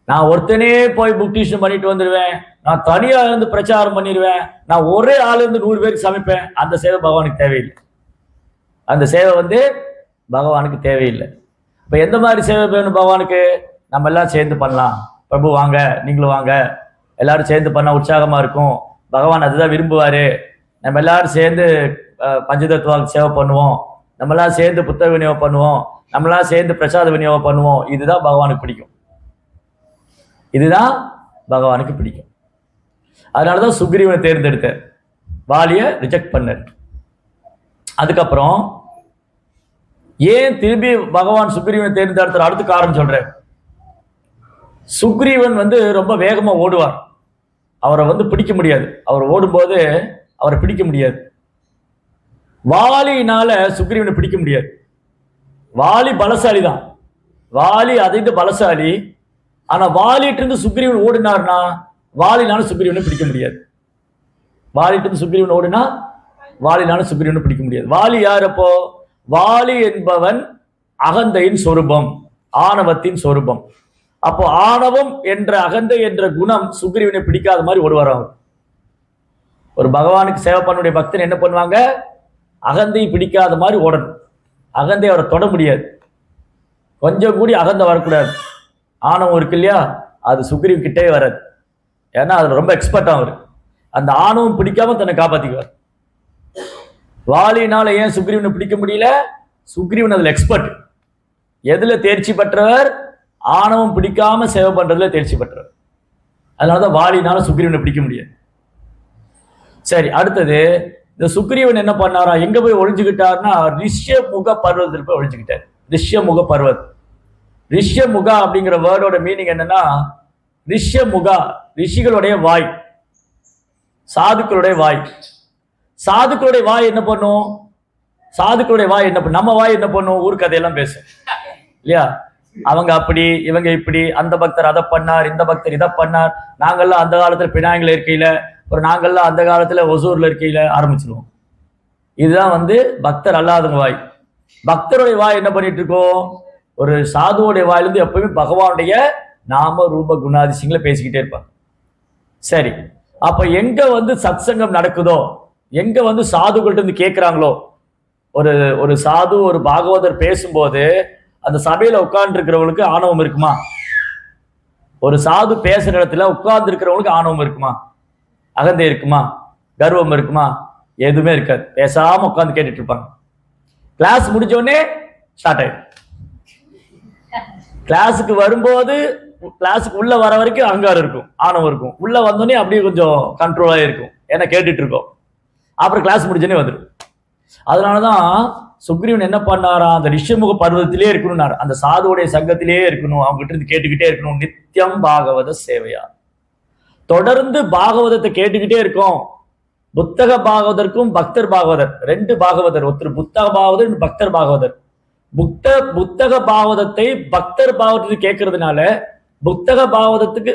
நான் ஒருத்தனே போய் புக் டியூஷன் பண்ணிட்டு வந்துடுவேன், நான் தனியா இருந்து பிரச்சாரம் பண்ணிடுவேன், நான் ஒரே ஆள் இருந்து 100 பேருக்கு சமைப்பேன். அந்த சேவை பகவானுக்கு தேவையில்லை. அந்த சேவை பகவானுக்கு தேவையில்லை. இப்ப எந்த மாதிரி சேவை வேணும் பகவானுக்கு? நம்ம எல்லாம் சேர்ந்து பண்ணலாம். பிரபு வாங்க, நீங்களும் வாங்க, எல்லாரும் சேர்ந்து பண்ண உற்சாகமா இருக்கும். பகவான் அதுதான் விரும்புவாரு. நம்ம எல்லாரும் சேர்ந்து பஞ்சதத்துவாக்கு சேவை பண்ணுவோம், நம்மளாம் சேர்ந்து புத்தக விநியோகம் பண்ணுவோம், நம்மளாம் சேர்ந்து பிரசாத விநியோகம் பண்ணுவோம். இதுதான் பகவானுக்கு பிடிக்கும். இதுதான் பகவானுக்கு பிடிக்கும். அதனாலதான் சுக்ரீவனை தேர்ந்தெடுத்தார், வாலியை ரிஜெக்ட் பண்ணார். அதுக்கப்புறம் ஏன் திரும்பி பகவான் சுக்ரீவனை தேர்ந்தெடுத்தார்? அடுத்த காரணம் சொல்றேன். சுக்ரீவன் ரொம்ப வேகமா ஓடுவார், அவரை பிடிக்க முடியாது. அவர் ஓடும்போது அவரை பிடிக்க முடியாது. வாலியினால சுக்ரீவனை பிடிக்க முடியாது. வாலி பலசாலி தான், வாலி அதை பலசாலி. ஆனா வாலிட்டு இருந்து சுக்ரீவன் ஓடினார்னா வாலினால சுக்ரீவனை பிடிக்க முடியாது. வாலிட்டு இருந்து சுக்ரீவன் ஓடினா வாலினால சுக்ரீவனை பிடிக்க முடியாது. வாலி யார்? அப்போ வாலி என்பவன் அகந்தையின் சொரூபம், ஆணவத்தின் சொரூபம். அப்போ ஆணவம் என்ற அகந்தை என்ற குணம் சுக்ரீவனை பிடிக்காத மாதிரி ஓடுவார். அவர் ஒரு பகவானுக்கு சேவை பண்ணக்கூடிய பக்தன் என்ன பண்ணுவாங்க? அகந்தை பிடிக்காத மாதிரி ஓடணும். அகந்தை அவரை தொட முடியாது. கொஞ்சம் கூடி அகந்தை வரக்கூடாது. ஆணவம் இருக்கு இல்லையா, அது சுக்ரீவன் கிட்டே வராது. ஏன்னா அதுல ரொம்ப எக்ஸ்பர்ட் அவர். அந்த ஆணவம் பிடிக்காம தன்னை காப்பாத்திக்குவார். வாலினால ஏன் சுக்ரீவனை பிடிக்க முடியல? சுக்ரீவன் அதுல எக்ஸ்பர்ட். எதுல தேர்ச்சி பெற்றவர்? ஆணவம் பிடிக்காம சேவை பண்றதுல தேர்ச்சி பெற்றவர். அதனாலதான் வாலினால சுக்ரீவனை பிடிக்க முடியாது. சரி, அடுத்தது இந்த சுக்ரீவன் என்ன பண்ணாரா, எங்க போய் ஒழிஞ்சுக்கிட்டாருன்னா ரிஷ்யமுக பர்வதத்தில் போய் ஒழிஞ்சுக்கிட்டார். ரிஷ்யமுக பர்வத். ரிஷ்யமுகா அப்படிங்கிற வேர்டோட மீனிங் என்னன்னா, ரிஷ்யமுகா ரிஷிகளுடைய வாய், சாதுக்களுடைய வாய். சாதுக்களுடைய வாய் என்ன பண்ணும்? சாதுக்களுடைய வாய் என்ன பண்ணும்? நம்ம வாய் என்ன பண்ணும்? ஊர் கதையெல்லாம் பேசும் இல்லையா? அவங்க அப்படி, இவங்க இப்படி, அந்த பக்தர் அதை பண்ணார், இந்த பக்தர் இதை பண்ணார், நாங்கள்லாம் அந்த காலத்துல பினாங்கில இருக்கையில, அப்புறம் நாங்கள்லாம் அந்த காலத்துல ஒசூர்ல இருக்கையில ஆரம்பிச்சிருவோம். இதுதான் பக்தர் அல்லாதவங்க வாய். பக்தருடைய வாய் என்ன பண்ணிட்டு இருக்கோம்? ஒரு சாதுவோடைய வாயிலிருந்து எப்பவுமே பகவானுடைய நாம ரூப குணாதிசயங்களை பேசிக்கிட்டே இருப்பாங்க. சரி, அப்ப எங்க சத்சங்கம் நடக்குதோ, எங்க சாதுகள்ட்ட இருந்து கேட்கிறாங்களோ, ஒரு சாது ஒரு பாகவதர் பேசும்போது அந்த சபையில உட்கார்ந்து இருக்கிறவங்களுக்கு ஆணவம் இருக்குமா? ஒரு சாது பேசுற இடத்துல உட்கார்ந்து இருக்கிறவங்களுக்கு ஆணவம் இருக்குமா? அகந்தை இருக்குமா? கர்வம் இருக்குமா? எதுவுமே இருக்காது. பேசாம உட்கார்ந்து கேட்டுட்டு இருப்பாங்க. கிளாஸ் முடிஞ்ச உடனே ஸ்டார்ட் ஆயிடும். கிளாஸுக்கு வரும்போது, கிளாஸுக்கு உள்ள வர வரைக்கும் அகங்காரம் இருக்கும், ஆணவம் இருக்கும். உள்ள வந்தோடனே அப்படியே கொஞ்சம் கண்ட்ரோலா இருக்கும், ஏன்னா கேட்டுட்டு இருக்கோம். அப்புறம் கிளாஸ் முடிஞ்சோடனே வந்துடும். அதனாலதான் சுக்ரீவன் என்ன பண்ணாரா, அந்த ரிஷமுக பர்வதத்திலே இருக்கணும்னாரு. அந்த சாதுவுடைய சங்கத்திலே இருக்கணும், அவங்க கிட்ட இருந்து கேட்டுக்கிட்டே இருக்கணும். நித்தியம் பாகவத சேவையா, தொடர்ந்து பாகவதத்தை கேட்டுக்கிட்டே இருக்கும். புத்தக பாகவதற்கும் பக்தர் பாகவதர், ரெண்டு பாகவதர், ஒருத்தர் புத்தக பாகவதர், பக்தர் பாகவதர். புத்தக பாகவதத்தை பக்தர் பாகவதத்துக்கு கேட்கறதுனால, புத்தக பாகவதத்துக்கு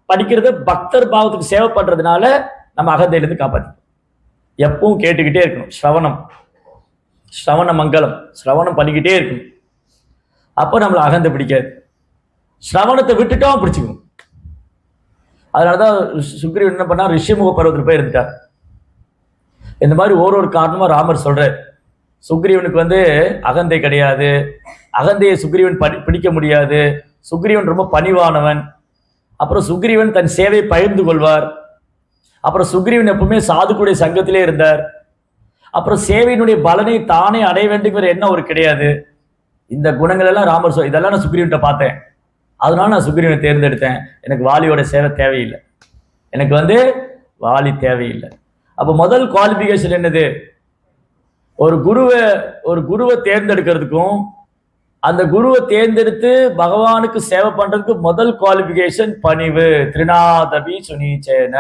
படிக்கிறது பக்தர் பாகவத்துக்கு சேவை பண்றதுனால நம்ம அகந்தையிலிருந்து காப்பாற்றணும். எப்பவும் கேட்டுக்கிட்டே இருக்கணும். ஸ்ரவண மங்கலம், ஸ்ரவணம் பண்ணிக்கிட்டே இருக்கணும். அப்போ நம்மளை அகந்தை பிடிக்காது. ஸ்ரவணத்தை விட்டுட்டோம் பிடிச்சிக்கணும். அதனாலதான் சுக்ரீவன் என்ன பண்ணா, ரிஷிமுக பர்வத்தில் போய் இருந்துட்டார். இந்த மாதிரி ஒரு காரணமா ராமர் சொல்றார். சுக்ரீவனுக்கு அகந்தை கிடையாது, அகந்தையை சுக்ரீவன் பிடிக்க முடியாது. சுக்ரீவன் ரொம்ப பணிவானவன். அப்புறம் சுக்ரீவன் தன் சேவை பகிர்ந்து கொள்வார். அப்புறம் சுக்ரீவன் எப்பவுமே சாதுக்குடைய சங்கத்திலே இருந்தார். அப்புறம் சேவையினுடைய பலனை தானே அடைய வேண்டுங்கிற எண்ணம் ஒரு கிடையாது. இந்த குணங்கள் எல்லாம் ராமர் இதெல்லாம் நான் சுக்ரீவன்கிட்ட பார்த்தேன், அதனால நான் சுக்ரீவனை தேர்ந்தெடுத்தேன். எனக்கு வாலியோட சேவை தேவையில்லை, எனக்கு வாலி தேவையில்லை. அப்போ முதல் குவாலிஃபிகேஷன் என்னது? ஒரு குருவை தேர்ந்தெடுக்கிறதுக்கும் அந்த குருவை தேர்ந்தெடுத்து பகவானுக்கு சேவை பண்றதுக்கு முதல் குவாலிஃபிகேஷன் பணிவு. திரிநாதபி சுனீச்சேன,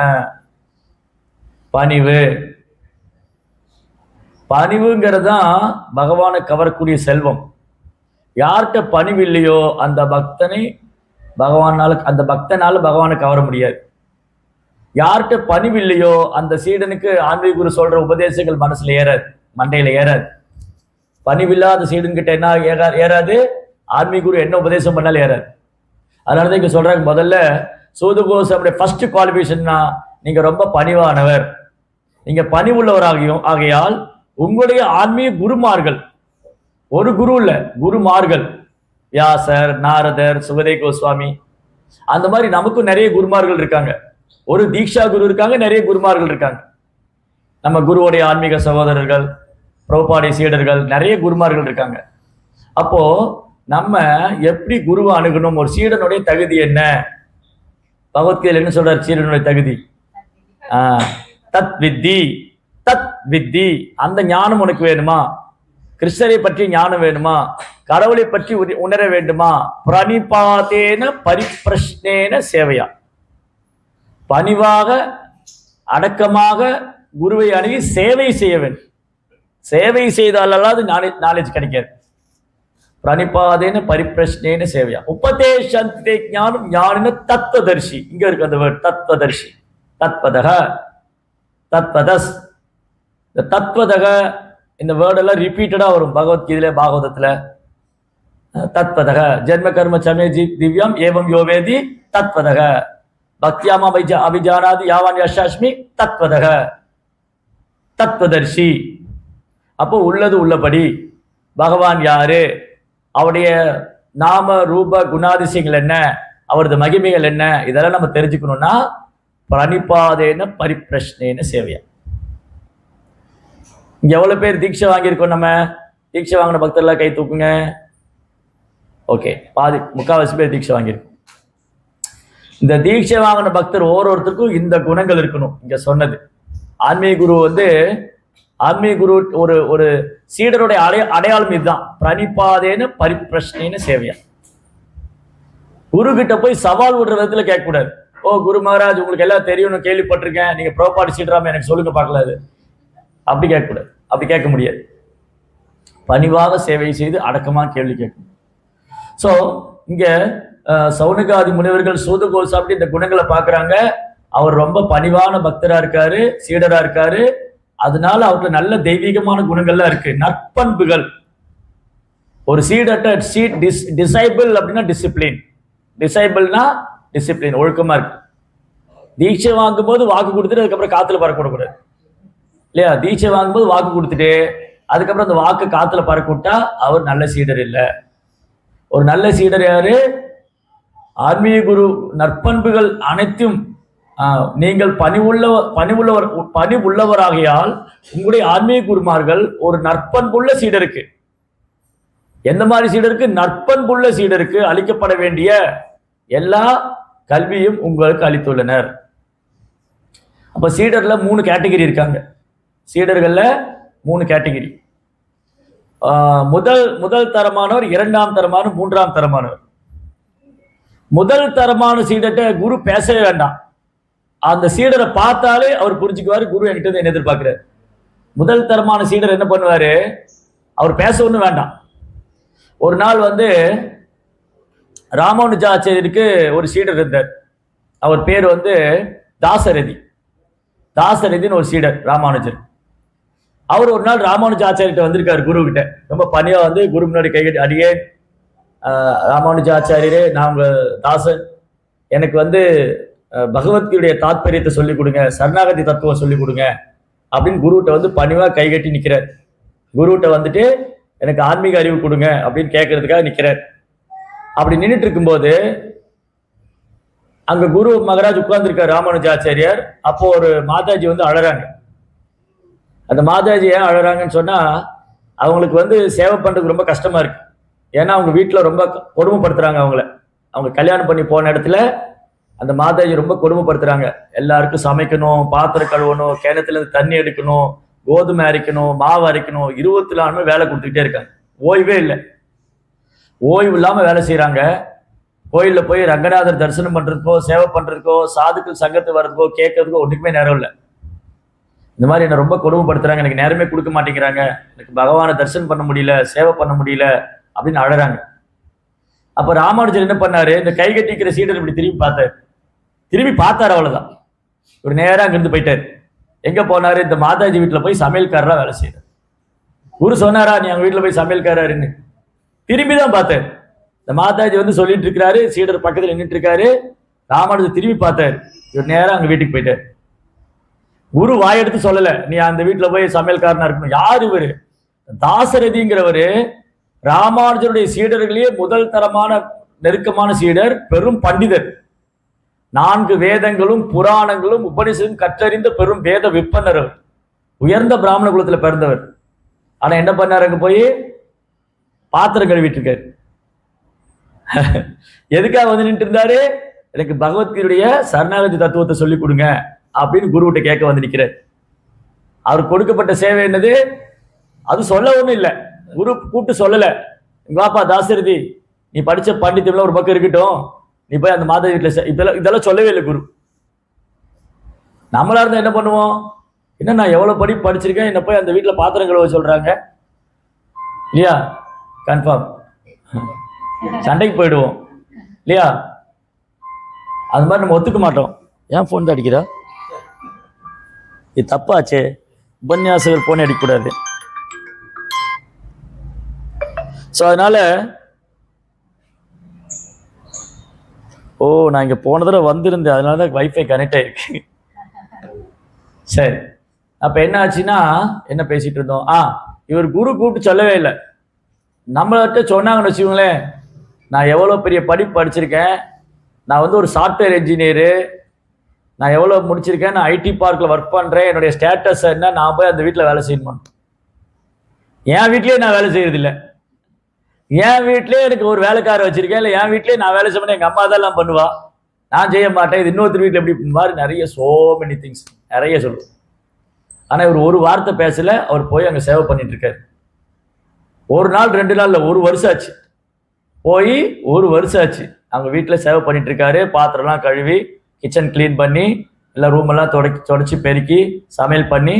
பணிவு. பணிவுங்கிறது தான் பகவானை கவரக்கூடிய செல்வம். யார்கிட்ட பணிவு இல்லையோ அந்த பக்தனால பகவானை கவர முடியாது. யார்கிட்ட பணிவு இல்லையோ அந்த சீடனுக்கு ஆன்மீக குரு சொல்ற உபதேசங்கள் மனசுல ஏறாது, மண்டையில ஏறாது. பணிவில்லாத சீடன் கிட்ட என்ன ஏறாது? ஆன்மீக குரு என்ன உபதேசம் பண்ணாலும் ஏறாது. அதனாலதான் இங்க சொல்றாங்க, முதல்ல சூதுகோசமுடைய ஃபர்ஸ்ட் குவாலிஃபிகேஷன்னா நீங்க ரொம்ப பணிவானவர், நீங்க ஆகையால் உங்களுடைய ஆன்மீக குருமார்கள், ஒரு குரு இல்ல, குருமார்கள், வியாசர், நாரதர், சுகதேவ கோஸ்வாமி, அந்த மாதிரி நமக்கும் நிறைய குருமார்கள் இருக்காங்க. ஒரு தீக்ஷா குரு இருக்காங்க, நிறைய குருமார்கள் இருக்காங்க. நம்ம குருவுடைய ஆன்மீக சகோதரர்கள், பிரபுபாடைய சீடர்கள், நிறைய குருமார்கள் இருக்காங்க. அப்போ நம்ம எப்படி குருவை அணுகணும்? ஒரு சீடனுடைய தகுதி என்ன? பகவத்கீதையில் என்ன சொல்றார் சீடனுடைய தகுதி? தத் வித்தி, தத் வித்தி. அந்த ஞானம் உனக்கு வேணுமா? கிருஷ்ணரை பற்றி ஞானம் வேணுமா? கடவுளை பற்றி உணர வேண்டுமா? பிரணிபாதேன பரிப்பிரஷ்னேன சேவையா, பணிவாக அடக்கமாக குருவை அணுகி சேவை செய்ய வேண்டும். சேவை செய்தால் அல்லாது நாலேஜ் கிடைக்காது. பிரணிபாதேன பரிப்பிரஷ்னேன சேவையா, உபதேசந்தே ஞானம் ஞானின தத்வதர்ஷி. இங்க இருக்கு அந்த வேர்ட் தத்வதர்ஷி. தத்வதக, தத்வதஸ். இந்த தத்வதக இந்த வேர்டெல்லாம் ரிப்பீட்டடா வரும் பகவத்கீதையில, பாகவதத்துல. தத்வதக ஜென்ம கர்ம சமே திவ்யம் ஏவம் யோவேதி தத்வதக பக்தியாமா அபிஜானாதி யாவான் யஷாஸ்மி தத்வதக தத்வதர்ஷி. அப்போ உள்ளது உள்ளபடி பகவான் யாரு, அவருடைய நாம ரூப குணாதிசயங்கள் என்ன, அவரது மகிமைகள் என்ன, இதெல்லாம் நம்ம தெரிஞ்சுக்கணும்னா பிரணிபாதேன பரிப்பிரஷ்னேன சேவையா. இங்க எவ்வளவு பேர் தீட்சை வாங்கியிருக்கோம்? நம்ம தீட்சை வாங்கின பக்தர்லாம் கை தூக்குங்க. ஓகே, முக்கால்வாசி பேர் தீட்சை வாங்கியிருக்கோம். இந்த தீட்சை வாங்கின பக்தர் ஒவ்வொருத்தருக்கும் இந்த குணங்கள் இருக்கணும். இங்க சொன்னது ஆன்மீக குரு ஆன்மீக குரு ஒரு ஒரு சீடருடைய அடையாளம் இதுதான். பிரணிபாதேன பரிப்பிரஷ்னேன சேவையா. குரு கிட்ட போய் சவால் விடுற விதத்துல கேட்கக்கூடாது. ஓ குரு மகாராஜ், உங்களுக்கு எல்லாம் தெரியும்னு கேள்விப்பட்டிருக்கேன், நீங்க ப்ரோபாடு சீடராம எனக்கு சொல்லுங்க பார்க்கல. அது அப்படி கேட்கக்கூடாது, அப்படி கேட்க முடியாது. பணிவாக சேவை செய்து அடக்கமா கேள்வி கேட்கணும். ஸோ இங்க சௌனகாதி முனிவர்கள் சூத கோசாமி இந்த குணங்களை பார்க்குறாங்க. அவர் ரொம்ப பணிவான பக்தரா இருக்காரு, சீடரா இருக்காரு. அதனால அவருக்கு நல்ல தெய்வீகமான குணங்கள்லாம் இருக்கு, நற்பண்புகள். ஒரு டிசைபிள் அப்படின்னா டிசிப்ளின், டிசைபிள்னா டிசிப்ளின், ஒழுக்கமா இருக்கு. தீட்சை வாங்கும் போது வாக்கு கொடுத்துட்டு அதுக்கப்புறம் காத்துல பறக்கூடாது இல்லையா? தீட்சை வாங்கும்போது வாக்கு கொடுத்துட்டு அதுக்கப்புறம் அந்த வாக்கு காத்துல பறக்க விட்டா அவர் நல்ல சீடர் இல்லை. ஒரு நல்ல சீடர் யாரு? ஆன்மீக குரு நற்பண்புகள் அனைத்தும் நீங்கள் பணிவுள்ளவராகையால் உங்களுடைய ஆன்மீக குருமார்கள் ஒரு நற்பண்புள்ள சீடருக்கு, எந்த மாதிரி சீடருக்கு? நற்பண்புள்ள சீடருக்கு அளிக்கப்பட வேண்டிய எல்லா கல்வியும் உங்களுக்கு அளித்துள்ளனர். அப்ப சீடர்ல 3 கேட்டகரி இருக்காங்க. சீடர்கள்ல 3 கேட்டகரி. முதல் தரமானவர், 2ஆம் தரமானவர், 3ஆம் தரமானவர். முதல் தரமான சீடர்கிட்ட குரு பேசவே வேண்டாம். அந்த சீடரை பார்த்தாலே அவர் புரிஞ்சுக்குவாரு குரு என்கிட்ட இருந்து என்ன எதிர்பார்க்கிறார். முதல் தரமான சீடர் என்ன பண்ணுவாரு? அவர் பேச ஒன்றும் வேண்டாம். ஒரு நாள் ராமானுஜாச்சாரியருக்கு ஒரு சீடர் இருந்தார். அவர் பேர் தாசரதி. தாசரதின்னு ஒரு சீடர் ராமானுஜர். அவர் ஒரு நாள் ராமானுஜாச்சாரிட்ட வந்திருக்காரு குரு கிட்ட. ரொம்ப பணியா குரு முன்னாடி கைகட்டி, அடியே ராமானுஜாச்சாரியரே, நான் உங்க தாசன், எனக்கு பகவத்கீதையுடைய தாத்பரியத்தை சொல்லிக் கொடுங்க, சரணாகதி தத்துவம் சொல்லிக் கொடுங்க அப்படின்னு குருகிட்ட பணிவா கைகட்டி நிற்கிறார். குருகிட்ட எனக்கு ஆன்மீக அறிவு கொடுங்க அப்படின்னு கேட்கறதுக்காக நிற்கிறார். அப்படி நின்றுட்டு இருக்கும்போது அங்க குரு மகராஜ் உட்கார்ந்துருக்கார் ராமானுஜாச்சாரியார். அப்போ ஒரு மாதாஜி அழறாங்க. அந்த மாதாஜி ஏன் அழறாங்கன்னு சொன்னா, அவங்களுக்கு சேவை பண்றதுக்கு ரொம்ப கஷ்டமா இருக்கு. ஏன்னா அவங்க வீட்டில் ரொம்ப கொடுமைப்படுத்துறாங்க. அவங்க கல்யாணம் பண்ணி போன இடத்துல அந்த மாதாஜி ரொம்ப கொடுமைப்படுத்துறாங்க. எல்லாருக்கும் சமைக்கணும், பாத்திரம் கழுவணும், கிணத்துல இருந்து தண்ணி எடுக்கணும், கோதுமை அரைக்கணும், மாவு அரைக்கணும், 24 மணி வேலை கொடுத்துக்கிட்டே இருக்காங்க. ஓய்வே இல்லை. ஓய்வு இல்லாம வேலை செய்யறாங்க. கோயிலில் போய் ரங்கநாதர் தரிசனம் பண்றதுக்கோ, சேவை பண்றதுக்கோ, சாதுக்கள் சங்கத்து வர்றதுக்கோ, கேட்கறதுக்கோ ஒன்றுக்குமே நேரம் இல்லை. இந்த மாதிரி என்னை ரொம்ப கொடுமைப்படுத்துறாங்க, எனக்கு நேரமே கொடுக்க மாட்டேங்கிறாங்க, எனக்கு பகவானை தரிசனம் பண்ண முடியல, சேவை பண்ண முடியல அப்படின்னு அழறாங்க. அப்ப ராமானுஜர் என்ன பண்ணாரு? இந்த கை கட்டிக்கிற சீடர் இப்படி திரும்பி பார்த்தாரு. அவ்வளவுதான். ஒரு நேரம் அங்கிருந்து போயிட்டாரு. எங்க போனாரு? இந்த மாதாஜி வீட்டுல போய் சமையல்காரரா வேலை செய்யறாரு. குரு சொன்னாரா நீ அவங்க வீட்டுல போய் சமையல்காரருன்னு? திரும்பி தான் பார்த்தாரு. இந்த மாதாஜி சொல்லிட்டு இருக்கிறாரு, சீடர் பக்கத்துல நின்றுட்டு இருக்காரு. ராமானுஜர் திரும்பி பார்த்தாரு. ஒரு நேரம் அங்க வீட்டுக்கு போயிட்டாரு. குரு வாயெடுத்து சொல்லல நீ அந்த வீட்டுல போய் சமையல்காரனா இருக்கணும். யார் இவரு? தாசரதிங்கிறவரு ராமானுஜருடைய சீடர்களே முதல் தரமான நெருக்கமான சீடர், பெரும் பண்டிதர். 4 வேதங்களும் புராணங்களும் உபனிஷதும் கற்றறிந்த பெரும் வேத விற்பனர். உயர்ந்த பிராமண குலத்துல பிறந்தவர். ஆனா என்ன பண்ணாரு? அங்க போய் பாத்திரம் கழுவிட்டு இருக்காரு. எதுக்காக நின்று இருந்தாரு? எனக்கு பகவத்கீதையுடைய சரணாகதி தத்துவத்தை சொல்லிக் கொடுங்க அப்படின்னு குருவிட்ட கேட்க நிற்கிறார். அவருக்கு கொடுக்கப்பட்ட சேவை என்னது? அது சொல்ல ஒண்ணும் இல்லை. குரு கூப்பிட்டு சொல்லல, வாப்பா தாசரதி, நீ படிச்ச பண்டித்தம்லாம் ஒரு பக்கம் இருக்கட்டும், நீ போய் அந்த மாதா வீட்டுல இதெல்லாம் சொல்லவே இல்லை குரு. நம்மளா இருந்தா என்ன பண்ணுவோம்? என்ன நான் எவ்வளவு படிச்சிருக்கேன், என்ன போய் அந்த வீட்டுல பாத்திரம் கழுவ சொல்றாங்க இல்லையா? கன்ஃபார்ம் சண்டைக்கு போயிடுவோம் இல்லையா? அது மாதிரி நம்ம ஒத்துக்க மாட்டோம். ஏன் போன் தான் அடிக்கிறா? இது தப்பாச்சே. உபன்யாசகர் போனே அடிக்கக்கூடாது. ஸோ அதனால நான் இங்கே போன தடவை வந்திருந்தேன், அதனால தான் வைஃபை கனெக்ட் ஆயிருக்கு. சரி, அப்போ என்ன ஆச்சுன்னா என்ன பேசிட்டு இருந்தோம்? இவர் குரு கூப்பிட்டு சொல்லவே இல்லை. நம்மள்கிட்ட சொன்னாங்கன்னு வச்சுக்கோங்களேன், நான் எவ்வளோ பெரிய படிப்பு படிச்சிருக்கேன், நான் ஒரு சாஃப்ட்வேர் இன்ஜினியரு, நான் எவ்வளோ முடிச்சிருக்கேன், நான் ஐடி பார்க்கில் ஒர்க் பண்ணுறேன், என்னுடைய ஸ்டேட்டஸ் என்ன, நான் போய் அந்த வீட்டில் வேலை செய்யணுமா? என் வீட்லேயே நான் வேலை செய்யறதில்லை. என் வீட்லேயே எனக்கு ஒரு வேலைக்கார வச்சிருக்கேன், இல்லை என் வீட்லேயே நான் வேலை செய்ய எங்கள் அம்மா தான் பண்ணுவா, நான் செய்ய மாட்டேன். இது இன்னொருத்தர் வீட்டில் எப்படி மாதிரி நிறைய சோ மெனி திங்ஸ் நிறைய சொல்லுவோம். ஆனா இவர் ஒரு வார்த்தை பேசல. அவர் போய் அங்க சேவை பண்ணிட்டு இருக்காரு. ஒரு நாள் 2 நாள் இல்ல, 1 வருஷம் ஆச்சு. போய் 1 வருஷம் ஆச்சு. அவங்க வீட்டுல சேவை பண்ணிட்டு இருக்காரு. பாத்திரம்லாம் கழுவி, கிச்சன் கிளீன் பண்ணி, எல்லா ரூம் எல்லாம் தொடச்சி பெருக்கி, சமையல் பண்ணி,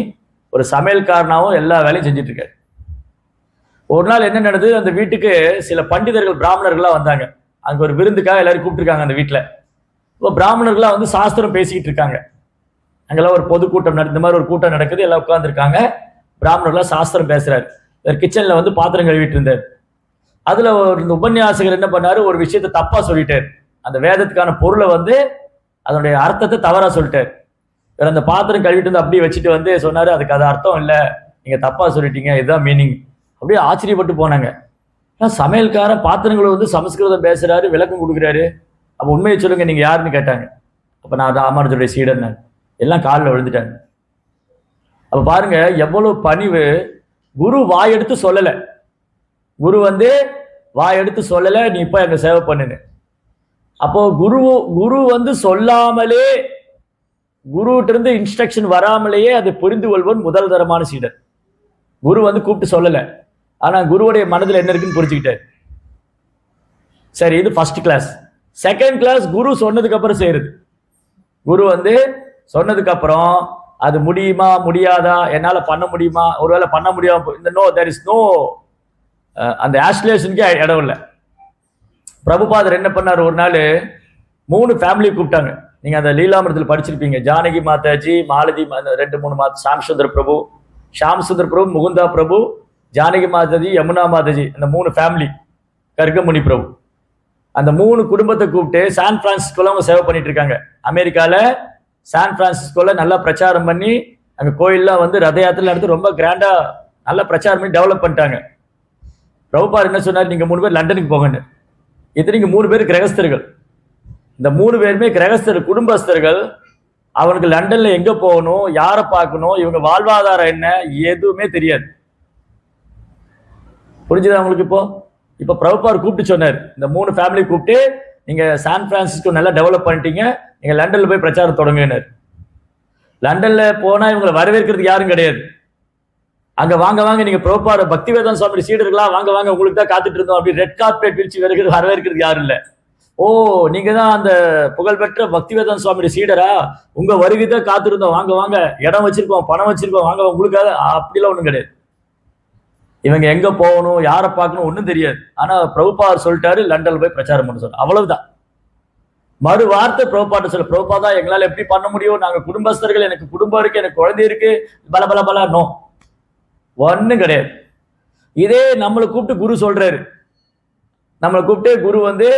ஒரு சமையல்காரனாவும் எல்லா வேலையும் செஞ்சுட்டு இருக்காரு. ஒரு நாள் என்ன நடந்தது, அந்த வீட்டுக்கு சில பண்டிதர்கள், பிராமணர்கள்லாம் வந்தாங்க. அங்க ஒரு விருந்துக்காக எல்லாரும் கூப்பிட்டுருக்காங்க அந்த வீட்டுல. இப்போ பிராமணர்கள்லாம் வந்து சாஸ்திரம் பேசிக்கிட்டு இருக்காங்க. அங்கெல்லாம் ஒரு பொதுக்கூட்டம் இந்த மாதிரி ஒரு கூட்டம் நடக்குது. எல்லாம் உட்காந்துருக்காங்க. பிராமணர்களா சாஸ்திரம் பேசுறாரு. கிச்சன்ல வந்து பாத்திரம் கழுவிட்டு இருந்தார். அதுல இந்த உபன்யாசகர் என்ன பண்ணாரு, ஒரு விஷயத்த தப்பா சொல்லிட்டாரு. அந்த வேதத்துக்கான பொருளை வந்து அதனுடைய அர்த்தத்தை தவறா சொல்லிட்டாரு. அந்த பாத்திரம் கழுவிட்டு வந்து அப்படியே வச்சுட்டு வந்து சொன்னாரு, அதுக்கு அது அர்த்தம் இல்லை, நீங்க தப்பா சொல்லிட்டீங்க, இதுதான் மீனிங். அப்படியே ஆச்சரியப்பட்டு போனாங்க. சமையல்காரன் பாத்திரங்களை வந்து சமஸ்கிருதம் பேசுறாரு, விளக்கம் கொடுக்குறாரு. அப்ப உண்மையை சொல்லுங்க, நீங்க யாருன்னு கேட்டாங்க. அப்ப நான் ராமானுஜருடைய சீடன், நான் எல்லாம் காலில் விழுந்துட்டாங்க. அப்ப பாருங்க எவ்வளவு பணிவு. குரு வாயெடுத்து சொல்லல. குரு வந்து வாயெடுத்து சொல்லல, நீ இப்ப எங்க சேவை பண்ணுன்னு. அப்போ குரு வந்து சொல்லாமலே, குருகிட்ட இருந்து இன்ஸ்ட்ரக்ஷன் வராமலேயே அதை புரிந்து கொள்வோம் முதல் தரமான சீடர். குரு வந்து கூப்பிட்டு சொல்லல, ஆனா குருவுடைய மனதில் என்ன இருக்குன்னு புரிஞ்சுக்கிட்டாரு. சரி, இது ஃபர்ஸ்ட் கிளாஸ். செகண்ட் கிளாஸ், குரு சொன்னதுக்கு அப்புறம் செய்யறது. குரு வந்து சொன்னதுக்கு அப்புறம் அது முடியுமா முடியாதா, என்னால பண்ண முடியுமா, ஒருவேளை பண்ண முடியாம இந்த தேர் இஸ் நோ அந்த ஆஸ்லேஷனுக்கே இடம் இல்லை. பிரபுபாதர் என்ன பண்ணார், ஒரு நாள் 3 ஃபேமிலி கூப்பிட்டாங்க. நீங்க அந்த லீலாமிரத்தில் படிச்சிருப்பீங்க. ஜானகி மாதாஜி, மாலதி, 2-3 மாதா, ஷாம்சுந்தர் பிரபு, முகுந்தா பிரபு, ஜானகி மாதாஜி, யமுனா மாதாஜி, அந்த 3 ஃபேமிலி, கர்கமுனி பிரபு, அந்த 3 குடும்பத்தை கூப்பிட்டு சான் பிரான்சிஸ்கோல அவங்க சேவை பண்ணிட்டு இருக்காங்க. அமெரிக்கால சான் பிரான்சிஸ்கோல நல்லா பிரச்சாரம் பண்ணி, அங்க கோயில்லாம் வந்து ரத யாத்திரை நடத்தி ரொம்ப கிராண்டா நல்லா பிரச்சாரம் பண்ணி டெவலப் பண்ணிட்டாங்க. பிரபுபாதர் என்ன சொன்னார், நீங்க 3 பேர் லண்டனுக்கு போங்கன்னு. இத்தனைக்கு 3 பேர் கிரகஸ்தர்கள். இந்த 3 பேருமே கிரகஸ்தர், குடும்பஸ்தர்கள். அவனுக்கு லண்டன்ல எங்க போகணும், யாரை பார்க்கணும், இவங்க வாழ்வாதாரம் என்ன, எதுவுமே தெரியாது. புரிஞ்சுதா உங்களுக்கு? இப்போ பிரபுபாதர் கூப்பிட்டு சொன்னார், இந்த 3 ஃபேமிலி கூப்பிட்டு, நீங்க சான் பிரான்சிஸ்கோ நல்லா டெவலப் பண்ணிட்டீங்க, நீங்க லண்டன்ல போய் பிரச்சாரம் தொடங்கினார். லண்டன்ல போனா இவங்களை வரவேற்கிறதுக்கு யாரும் கிடையாது. அங்க வாங்க வாங்க, நீங்க பிரபுபாதர் பக்திவேதாந்த சுவாமி சீடர்களா, வாங்க வாங்க, உங்களுக்கு தான் காத்துட்டு இருந்தோம் அப்படி ரெட் கார்பெட் விரிச்சு வரவேற்கிறதுக்கு யாரும் இல்லை. ஓ, நீங்க தான் அந்த புகழ்பெற்ற பக்திவேதாந்த சுவாமி சீடரா, உங்க வருகை தான் காத்திருந்தோம், வாங்க வாங்க, இடம் வச்சிருக்கோம், பணம் வச்சிருக்கோம், வாங்க உங்களுக்காக. அப்படிலாம் ஒண்ணும் கிடையாது. இவங்க எங்க போகணும், யாரை பார்க்கணும் ஒன்றும் தெரியாது. ஆனா பிரபுபாதர் சொல்லிட்டாரு, லண்டன்ல போய் பிரச்சாரம் பண்ண சொல்ல, அவ்வளவுதான். மறு வார்த்தை பிரபுபாதர் சொல்ல, பிரபுபாதா எங்களால் எப்படி பண்ண முடியும், நாங்க குடும்பஸ்தர்கள், எனக்கு குடும்பம் இருக்கு, எனக்கு குழந்தை இருக்கு, பல பல பல, நோ, ஒன்னும் கிடையாது. இதே நம்மளை கூப்பிட்டு குரு சொல்றாரு. நம்மளை கூப்பிட்டு குரு வந்து,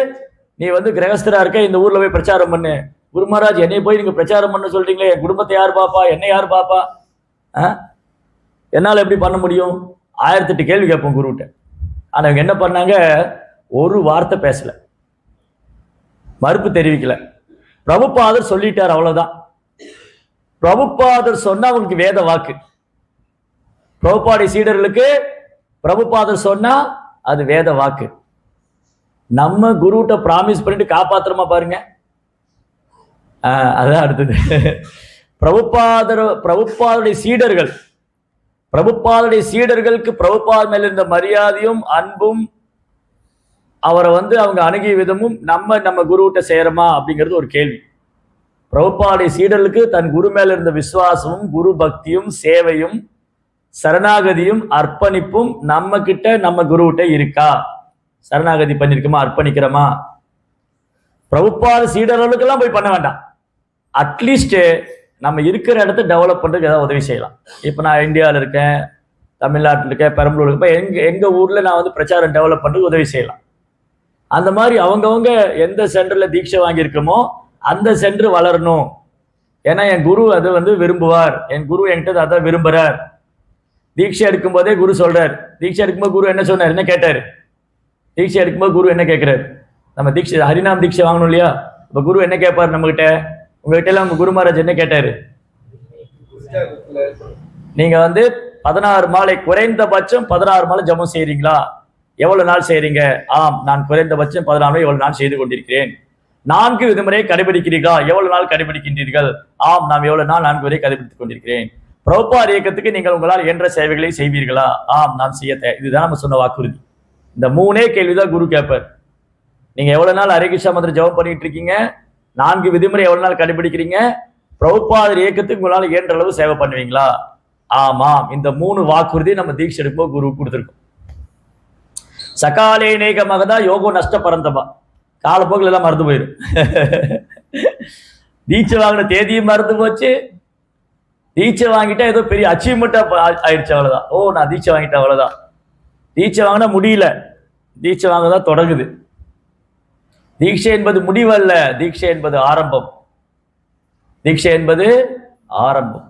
நீ வந்து கிரகஸ்தரா இருக்க, இந்த ஊர்ல போய் பிரச்சாரம் பண்ணு. குரு மகாராஜ், என்னை போய் நீங்க பிரச்சாரம் பண்ண சொல்றீங்களே, என் குடும்பத்தை யார் பாப்பா, என்னை யார் பாப்பா, என்னால எப்படி பண்ண முடியும்? 1008 கேள்வி கேட்போம் குருகிட்ட. ஆனா இவங்க என்ன பண்ணாங்க, ஒரு வார்த்தை பேசல, மறுப்பு தெரிவிக்கல. பிரபுபாதர் சொல்லிட்டார், அவ்வளவுதான். பிரபுபாதர் சொன்னா அவங்களுக்கு வேத வாக்கு. பிரபுபாடி சீடர்களுக்கு பிரபுபாதர் சொன்னா அது வேத வாக்கு. நம்ம குருட்ட பிராமிஸ் பண்ணிட்டு காப்பாத்திரமா பாருங்க. அதான் அடுத்தது. பிரபுபாதருடைய சீடர்கள், பிரபுபாதருடைய சீடர்களுக்கு பிரபுபாதர் மேல இருந்த மரியாதையும் அன்பும், அவரை வந்து அவங்க அணுகிய விதமும் நம்ம குருகிட்ட செய்யறோமா அப்படிங்கிறது ஒரு கேள்வி. பிரபுபாதருடைய சீடர்களுக்கு தன் குரு மேல இருந்த விசுவாசமும், குரு பக்தியும், சேவையும், சரணாகதியும், அர்ப்பணிப்பும் நம்ம கிட்ட, நம்ம குருகிட்ட இருக்கா? சரணாகதி பண்ணிருக்கோமா, அர்ப்பணிக்கிறோமா? பிரபுபாத சீடர்களுக்கெல்லாம் போய் பண்ண வேண்டாம். அட்லீஸ்ட் நம்ம இருக்கிற இடத்த டெவலப் பண்றதுக்கு ஏதாவது உதவி செய்யலாம். இப்ப நான் இந்தியாவில் இருக்கேன், தமிழ்நாட்டில் இருக்கேன், பெரம்பலூர் இருக்கேன், எங்க ஊர்ல நான் வந்து பிரச்சாரம் டெவலப் பண்றதுக்கு உதவி செய்யலாம். அந்த மாதிரி அவங்கவுங்க எந்த சென்டர்ல தீட்சை வாங்கியிருக்கோமோ அந்த சென்டர் வளரணும். ஏன்னா என் குரு அதை வந்து விரும்புவார், என் குரு என்கிட்ட அதான் விரும்புறார். தீட்சை எடுக்கும் போதே குரு சொல்றாரு. தீட்சை எடுக்கும்போது குரு என்ன சொன்னார், என்ன கேட்டாரு? தீட்சை எடுக்கும்போது குரு என்ன கேட்கிறாரு? நம்ம தீட்சை, ஹரிநாம் தீட்சை வாங்கணும் இல்லையா? இப்ப குரு என்ன கேட்பாரு நம்ம கிட்ட? உங்ககிட்ட எல்லாம் உங்க குரு மகாராஜ் என்ன கேட்டாரு? நீங்க வந்து 16 மாலை, குறைந்தபட்சம் 16 மாலை ஜபம் செய்யறீங்களா? எவ்வளவு நாள் செய்யறீங்க? ஆம், நான் குறைந்தபட்சம் 14 எவ்வளவு நாள் செய்து கொண்டிருக்கிறேன். 4 விதிமுறையை கடைபிடிக்கிறீர்களா? எவ்வளவு நாள் கடைபிடிக்கின்றீர்கள்? ஆம், நாம் எவ்வளவு நாள் 4 வரை கடைபிடித்துக் கொண்டிருக்கிறேன். பிரபுபாத இயக்கத்துக்கு நீங்கள் உங்களால் இயன்ற சேவைகளை செய்வீர்களா? ஆம், நான் செய்ய இதுதான் நம்ம சொன்ன வாக்குறுதி. இந்த 3 கேள்விதான் குரு கேட்பார். நீங்க எவ்வளவு நாள் ஹரே கிருஷ்ணா மந்திரம் ஜெபம் பண்ணிட்டு இருக்கீங்க? 4 விதிமுறை எவ்வளவு நாள் கடைபிடிக்கிறீங்க? பிரபுபாத இயக்கத்துக்கு உங்களால் இயன்ற அளவு சேவை பண்ணுவீங்களா? ஆமாம். இந்த 3 வாக்குறுதி நம்ம தீட்சை எடுக்கும்போது குரு கொடுத்துருக்கோம். சகாலே நேகமகதா யோகோ நஷ்ட பரந்தபா. காலப்போக்கில் எல்லாம் மறந்து போயிடும். தீட்சை வாங்கின தேதியும் மறந்து போச்சு. தீட்சை வாங்கிட்டா ஏதோ பெரிய அச்சீவ்மெண்டா ஆயிடுச்சு, அவ்வளவுதான். ஓ, நான் தீட்சை வாங்கிட்டேன், அவ்வளவுதான். தீட்சை வாங்கினா முடியல, தீட்சை வாங்கதான் தொடங்குது. தீட்சை என்பது முடிவல்ல, தீட்சை என்பது ஆரம்பம். தீட்சை என்பது ஆரம்பம்.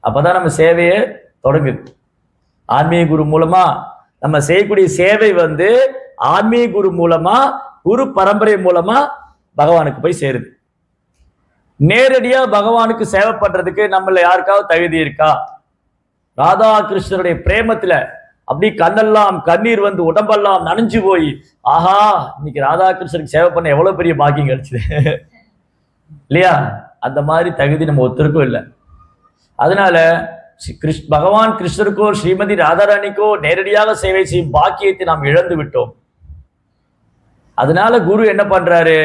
அப்பதான் நம்ம சேவையை தொடங்குது. ஆன்மீக குரு மூலமா நம்ம செய்யக்கூடிய சேவை ஆன்மீக குரு மூலமா, குரு பரம்பரை மூலமா பகவானுக்கு போய் சேருது. நேரடியா பகவானுக்கு சேவை பண்றதுக்கு நம்மள யாருக்காவது தகுதி இருக்கா? ராதா கிருஷ்ணருடைய பிரேமத்துல அப்படி கண்ணெல்லாம் கண்ணீர் உடம்பெல்லாம் நனைஞ்சு போய், ஆஹா, இன்னைக்கு ராதா கிருஷ்ணருக்கு சேவை பண்ண எவ்வளவு பெரிய பாக்கியம் கிடைச்சது இல்லையா? அந்த மாதிரி தகுதி நம்ம ஒருத்தருக்கும் இல்லை. அதனால பகவான் கிருஷ்ணருக்கோ ஸ்ரீமதி ராதாராணிக்கோ நேரடியாக சேவை செய்யும் பாக்கியத்தை நாம் இழந்து விட்டோம். அதனால குரு என்ன பண்றாரு?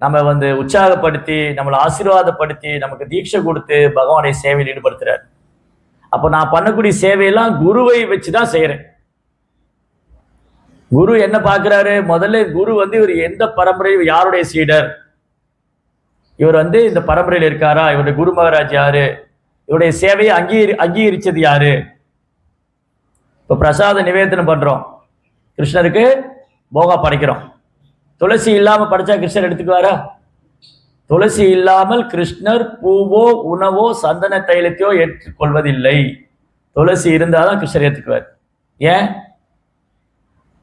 நம்ம உற்சாகப்படுத்தி, நம்மளை ஆசீர்வாதப்படுத்தி, நமக்கு தீட்சை கொடுத்து பகவானை சேவையில் ஈடுபடுத்துறாரு. அப்ப நான் பண்ணக்கூடிய சேவையெல்லாம் குருவை வச்சுதான் செய்யறேன். குரு என்ன பார்க்கிறாரு? முதல்ல குரு இவர் எந்த பரம்பரை, யாருடைய சீடர், இவர் இந்த பரம்பரையில் இருக்காரா, இவருடைய குரு மகாராஜ் யாரு, இவருடைய சேவையை அங்கீகரிச்சது யாரு? இப்ப பிரசாத நிவேதனம் பண்றோம், கிருஷ்ணருக்கு போகா படைக்கிறோம். துளசி இல்லாம படைச்சா கிருஷ்ணர் எடுத்துக்குவாரா? துளசி இல்லாமல் கிருஷ்ணர் பூவோ உணவோ சந்தன தைலத்தையோ ஏற்றுக்கொள்வதில்லை. துளசி இருந்தாதான் கிருஷ்ணர் ஏத்துக்குவார். ஏன்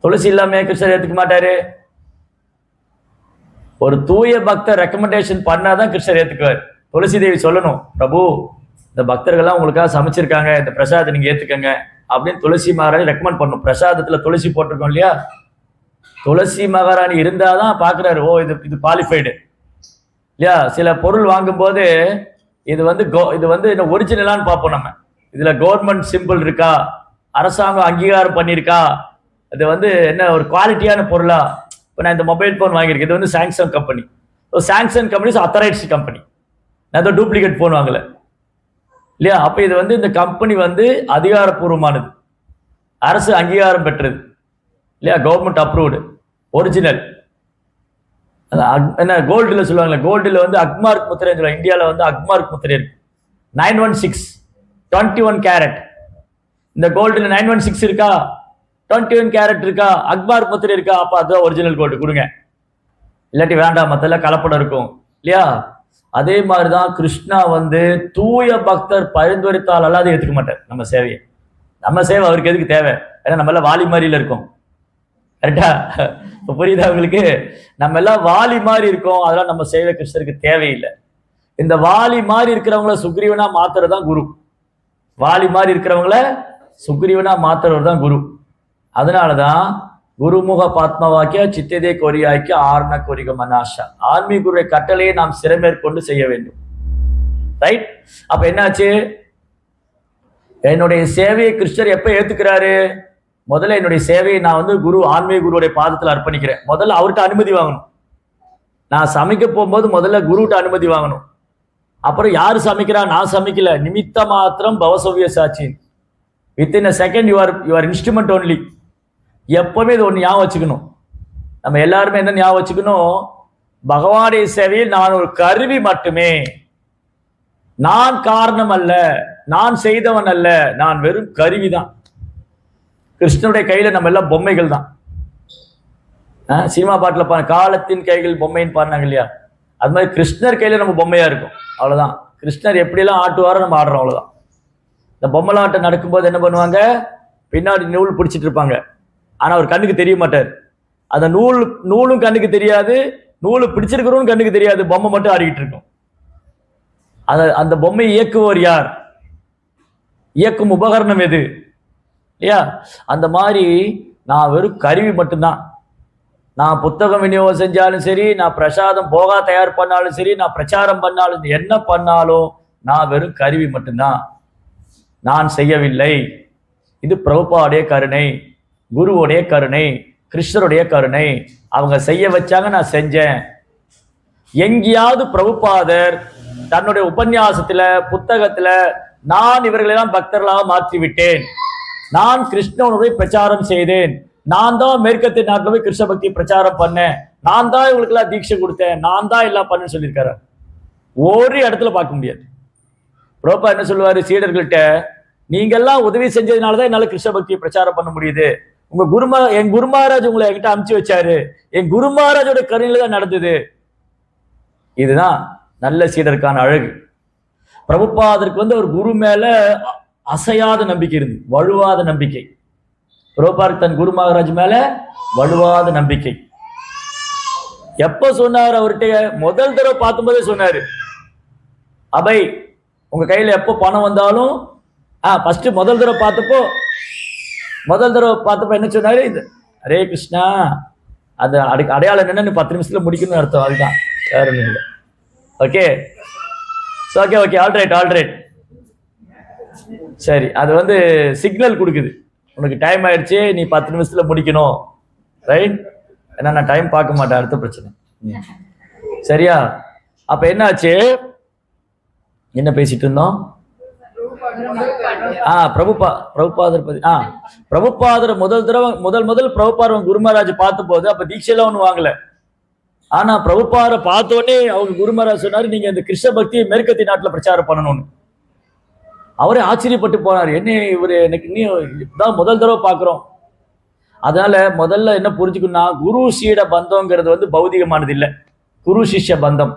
துளசி இல்லாம கிருஷ்ணர் ஏத்துக்க மாட்டாரு? ஒரு தூய பக்தர் ரெக்கமெண்டேஷன் பண்ணாதான் கிருஷ்ணர் ஏத்துக்குவார். துளசி தேவி சொல்லணும், பிரபு இந்த பக்தர்கள்லாம் உங்களுக்காக சமைச்சிருக்காங்க, இந்த பிரசாதத்தை நீங்க ஏத்துக்கங்க அப்படின்னு துளசி மகாராணி ரெக்கமெண்ட் பண்ணும். பிரசாதத்துல துளசி போட்டிருக்கோம் இல்லையா? துளசி மகாராணி இருந்தாதான் பாக்குறாரு, ஓ இது குவாலிஃபைடு இல்லையா? சில பொருள் வாங்கும் போது இது இது ஒரிஜினலான்னு பார்ப்போம் நம்ம. இதுல கவர்மெண்ட் சிம்பிள் இருக்கா, அரசாங்கம் அங்கீகாரம் பண்ணியிருக்கா, இது என்ன ஒரு குவாலிட்டியான பொருளா? இப்போ நான் இந்த மொபைல் போன் வாங்கியிருக்கேன், இது Samsung company. Samsung company authorised company, நான் டூப்ளிகேட் போன் வாங்கல இல்லையா? அப்ப இது இந்த கம்பெனி அதிகாரப்பூர்வமானது, அரசு அங்கீகாரம் பெற்றது இல்லையா? Government approved, original. என்ன கோல்டுல சொல்லுவாங்கல்ல, கோல்டுல அக்மார்க் முத்திரை சொல்லுவாங்க. இந்தியாவில் அக்மார்க் முத்திரை இருக்கு, 916 21 கேரட். இந்த கோல்டுல 916 இருக்கா, 21 கேரட் இருக்கா, அக்மார்க் முத்திரை இருக்கா? அப்ப அதுதான் ஒரிஜினல் கோல்டு, கொடுங்க. இல்லாட்டி வேண்டாம், மத்தெல்லாம் கலப்படம் இருக்கும் இல்லையா? அதே மாதிரிதான் கிருஷ்ணா தூய பக்தர் பரிந்துரைத்தால் அல்லாத ஏத்துக்க மாட்டார் நம்ம சேவையை. நம்ம சேவை அவருக்கு எதுக்கு தேவை? ஏன்னா நம்ம எல்லாம் வாலி மாதிரில இருக்கோம், கரெக்டா? இப்ப புரியுதா உங்களுக்கு? நம்ம எல்லாம் வாலி மாதிரி இருக்கோம், அதெல்லாம் நம்ம சேவை கிருஷ்ணருக்கு தேவையில்லை. இந்த வாலி மாதிரி இருக்கிறவங்கள சுக்ரீவனா மாத்துறதுதான் குரு. வாலி மாதிரி இருக்கிறவங்கள சுக்ரீவனா மாத்துறவர் தான் குரு. அதனாலதான் குருமுக பாத்மவாக்கிய சித்ததே கொரியாய்க்கு ஆர்ண கொரிக மனாஷா. ஆன்மீக குருவை கட்டளையை நாம் சிறமேற்கொண்டு செய்ய வேண்டும். ரைட்? அப்ப என்னாச்சு? என்னுடைய சேவையை கிருஷ்ணர் எப்ப ஏத்துக்கிறாரு? முதல்ல என்னுடைய சேவையை நான் குரு ஆன்மீக குருவுடைய பாதத்தில் அர்ப்பணிக்கிறேன். முதல்ல அவர்கிட்ட அனுமதி வாங்கணும். நான் சமைக்க போகும்போது முதல்ல குருகிட்ட அனுமதி வாங்கணும். அப்புறம் யாரு சமைக்கிறா? நான் சமைக்கல, நிமித்த மாத்திரம் பவசவ்ய சாட்சி. Within a second your instrument only. எப்பவுமே இது ஒன்று ஞாபகம் வச்சுக்கணும். நம்ம எல்லாருமே என்ன ஞாபகம் வச்சுக்கணும்? பகவானுடைய சேவையில் நான் ஒரு கருவி மட்டுமே, நான் காரணம் அல்ல, நான் செய்தவன் அல்ல, நான் வெறும் கருவிதான். கிருஷ்ணனுடைய கையில நம்ம எல்லாம் பொம்மைகள் தான். சினிமா பாட்டுல காலத்தின் கைகள் பொம்மைன்னு பாருனாங்க இல்லையா? அது மாதிரி கிருஷ்ணர் கையில நம்ம பொம்மையா இருக்கும், அவ்வளவுதான். கிருஷ்ணர் எப்படியெல்லாம் ஆட்டுவாரோ நம்ம ஆடுறோம், அவ்வளவுதான். இந்த பொம்மலாட்டம் நடக்கும்போது என்ன பண்ணுவாங்க? பின்னாடி நூல் பிடிச்சிட்டு இருப்பாங்க, ஆனா அவர் கண்ணுக்கு தெரிய மாட்டார். அந்த நூலும் கண்ணுக்கு தெரியாது, நூலு பிடிச்சிருக்கிறவனும் கண்ணுக்கு தெரியாது, பொம்மை மட்டும் ஆடிக்கிட்டு இருக்கும். அந்த பொம்மை இயக்குவோர் யார்? இயக்கும் உபகரணம் எது? இல்லையா? அந்த மாதிரி நான் வெறும் கருவி மட்டும்தான். நான் புத்தகம் விநியோகம் செஞ்சாலும் சரி, நான் பிரசாதம் போகா தயார் பண்ணாலும் சரி, நான் பிரச்சாரம் பண்ணாலும், என்ன பண்ணாலும் நான் வெறும் கருவி மட்டும்தான். நான் செய்யவில்லை. இது பிரபுபாவுடைய கருணை, குருவுடைய கருணை, கிருஷ்ணருடைய கருணை. அவங்க செய்ய வச்சாங்க, நான் செஞ்சேன். எங்கேயாவது பிரபுபாதர் தன்னுடைய உபன்யாசத்துல புத்தகத்துல நான் இவர்களெல்லாம் பக்தர்களாக மாற்றி விட்டேன், நான் கிருஷ்ணனுடைய பிரச்சாரம் செய்தேன், நான் தான் மேற்கத்திய நாட்டில் போய் கிருஷ்ண பக்தி பிரச்சாரம் பண்ணேன், நான் தான் இவங்களுக்கு எல்லாம் தீட்சை கொடுத்தேன், நான் தான் எல்லாம் பண்ணேன்னு சொல்லியிருக்காரு? ஒரு இடத்துல பார்க்க முடியாது. பிரபுபா என்ன சொல்லுவாரு சீடர்கள்ட்ட, நீங்க எல்லாம் உதவி செஞ்சதுனாலதான் என்னால கிருஷ்ண பக்தியை பிரச்சாரம் பண்ண முடியுது. என் குரு மகாராஜ் உங்களை என்கிட்ட அனுப்பிச்சு வச்சாரு, என் குரு மகாராஜோட கருணையில தான் நடந்தது. இதுதான் நல்ல சீடருக்கான அழகு. பிரபுபாதருக்கு ஒரு குரு மேல அசையாத நம்பிக்கை இருந்து, வலுவாத நம்பிக்கை. பிரபுபாதர் தன் குரு மகாராஜ் மேல வலுவாத நம்பிக்கை. எப்ப சொன்னார் அவர்கிட்ட? முதல் தடவை பார்க்கும்போதே சொன்னாரு, அபை உங்க கையில எப்போ பணம் வந்தாலும் ஃபர்ஸ்ட் முதல் தடவை பார்த்தப்போ என்ன சொன்னாரு? இது ஹரே கிருஷ்ணா, அது அடையாளம் என்னன்னு 10 நிமிஷத்துல முடிக்கணும்னு அர்த்தம். அதுதான், வேற ஒன்றும் இல்லை. Okay okay okay alright. சரி, அது சிக்னல் கொடுக்குது, உனக்கு டைம் ஆயிடுச்சு, நீ 10 நிமிஷத்துல முடிக்கணும். ரைட்? ஏன்னா நான் டைம் பார்க்க மாட்டேன், அடுத்த பிரச்சனை. சரியா? அப்ப என்ன ஆச்சு? என்ன பேசிட்டு இருந்தோம்? பிரபுபாதர் முதல் பிரபுபாதர் குரு மகாராஜ் பார்த்த போது அப்ப தீட்சையெல்லாம் ஒண்ணு வாங்கல. ஆனா பிரபுபாதரை பார்த்த உடனே அவங்க குரு மகாராஜ் சொன்னாரு, நீங்க இந்த கிருஷ்ண பக்தியை மேற்கத்திய நாட்டுல பிரச்சாரம் பண்ணணும்னு. அவரே ஆச்சரியப்பட்டு போனார், என்ன இவரு எனக்கு இன்னும் முதல் தடவை பாக்குறோம். அதனால முதல்ல என்ன புரிஞ்சுக்கணும்னா, குரு சீட பந்தம்ங்கிறது பௌதிகமானது இல்லை, குரு சிஷ்ய பந்தம்.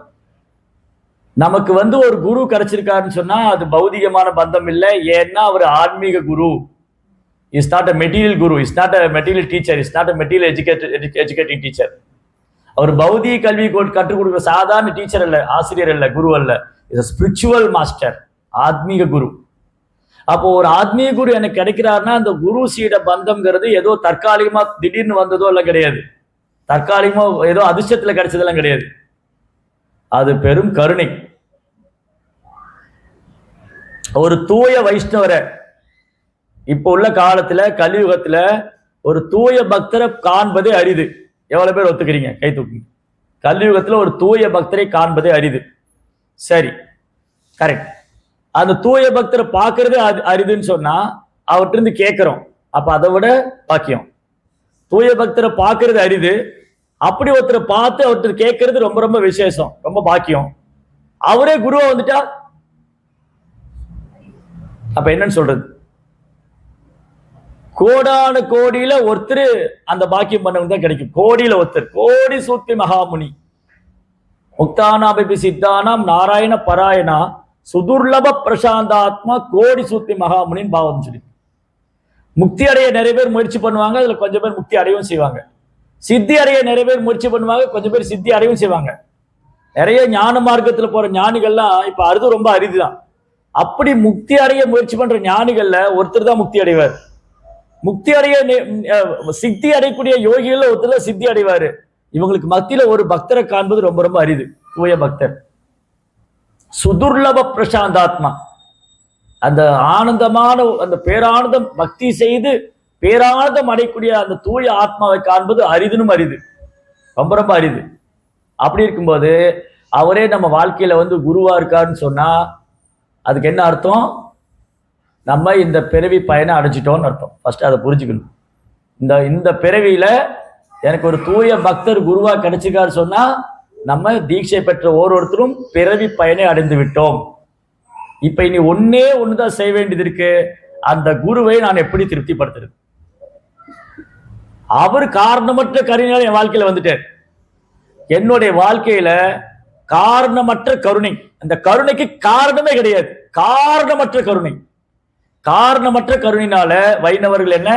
நமக்கு ஒரு குரு கிடைச்சிருக்காருன்னு சொன்னா அது பௌதிகமான பந்தம் இல்லை. ஏன்னா அவர் ஆன்மீக குரு. Is not a material guru, is not a material teacher, is not a material educating teacher. அவர் பௌதிக கல்வி கற்றுக் கொடுக்குற சாதாரண டீச்சர் அல்ல, ஆசிரியர் அல்ல, குரு அல்ல. இஸ் ஸ்பிரிச்சுவல் மாஸ்டர், ஆத்மீக குரு. அப்போ ஒரு ஆத்மீக குரு எனக்கு கிடைக்கிறாருன்னா அந்த குரு சீட பந்தம்ங்கிறது ஏதோ தற்காலிகமா திடீர்னு வந்ததோ எல்லாம் கிடையாது, தற்காலிகமா ஏதோ அதிர்ஷ்டத்துல கிடைச்சதெல்லாம் கிடையாது. அது பெரும் கருணை. ஒரு தூய வைஷ்ணவரை இப்ப உள்ள காலத்துல கலியுகத்துல ஒரு தூய பக்தரை காண்பதே அரிது. எவ்வளவு பேர் ஒத்துக்கிறீங்க? கை தூக்குங்க. கலியுகத்துல ஒரு தூய பக்தரை காண்பதே அரிது. சரி, கரெக்ட். அந்த தூய பக்தரை பார்க்கறதே அரிதுன்னு சொன்னா அவர்கிட்ட இருந்து கேட்கிறோம், அப்ப அதை விட பாக்கியம். தூய பக்தரை பார்க்கறது அரிது, அப்படி ஒருத்தரை பார்த்து ஒருத்தர் கேட்கறது ரொம்ப ரொம்ப விசேஷம், ரொம்ப பாக்கியம். அவரே குருவா வந்துட்டா அப்ப என்னன்னு சொல்றது? கோடான கோடியில ஒருத்தர் அந்த பாக்கியம் பண்ணவங்க தான் கிடைக்கும். கோடியில ஒருத்தர், கோடி சூத்தி மகாமுனி முக்தானாபி சித்தானாம் நாராயண பராயணா சுதுர்லப பிரசாந்தாத்மா கோடி சூத்தி மகாமுனின்னு பாவம் சொல்லி. முக்தி அடைய நிறைய பேர் முயற்சி பண்ணுவாங்க, அதுல கொஞ்சம் பேர் முக்தி அடையவும் செய்வாங்க. சித்தி அடைய நிறைய பேர் முயற்சி பண்ணுவாங்க, கொஞ்சம் பேர் சித்தி அடையவும் செய்வாங்க. நிறைய ஞான மார்க்கத்துல போற ஞானிகள்லாம் இப்ப அறுது ரொம்ப அரிதுதான். அப்படி முக்தி அடைய முயற்சி பண்ற ஞானிகள்ல ஒருத்தர் தான் முக்தி அடைவார். முக்தி அடைய சித்தி அடையக்கூடிய யோகிகள் ஒருத்தர் சித்தி அடைவாரு. இவங்களுக்கு மத்தியில ஒரு பக்தரை காண்பது ரொம்ப ரொம்ப அரிது, தூய பக்தர். சுதுர்லப பிரசாந்தாத்மா, அந்த ஆனந்தமான அந்த பேரானந்தம் பக்தி செய்து பேரானந்தம் அடையக்கூடிய அந்த தூய ஆத்மாவை காண்பது அரிதுனும் அரிது, ரொம்ப ரொம்ப அரிது. அப்படி இருக்கும்போது அவரே நம்ம வாழ்க்கையில குருவா இருக்காருன்னு சொன்னா அதுக்கு என்ன அர்த்தம்? நம்ம இந்த பிறவி பயனை அடைஞ்சிட்டோம்னு அர்த்தம். ஃபர்ஸ்ட் அதை புரிஞ்சுக்கணும். இந்த பிறவியில எனக்கு ஒரு தூய பக்தர் குருவா கிடைச்சிருக்காரு சொன்னா நம்ம தீட்சை பெற்ற ஒவ்வொருத்தரும் பிறவி பயனை அடைந்து விட்டோம். இப்ப இனி ஒண்ணுதான் செய்ய வேண்டியது இருக்கு. அந்த குருவை நான் எப்படி திருப்திப்படுத்துறது? அவர் காரணமற்ற கருணையால என் வாழ்க்கையில வந்துட்டார். என்னுடைய வாழ்க்கையில காரணமற்ற கருணை, அந்த கருணைக்கு காரணமே கிடையாது, காரணமற்ற கருணை. காரணமற்ற கருணையினால வைணவர்கள் என்ன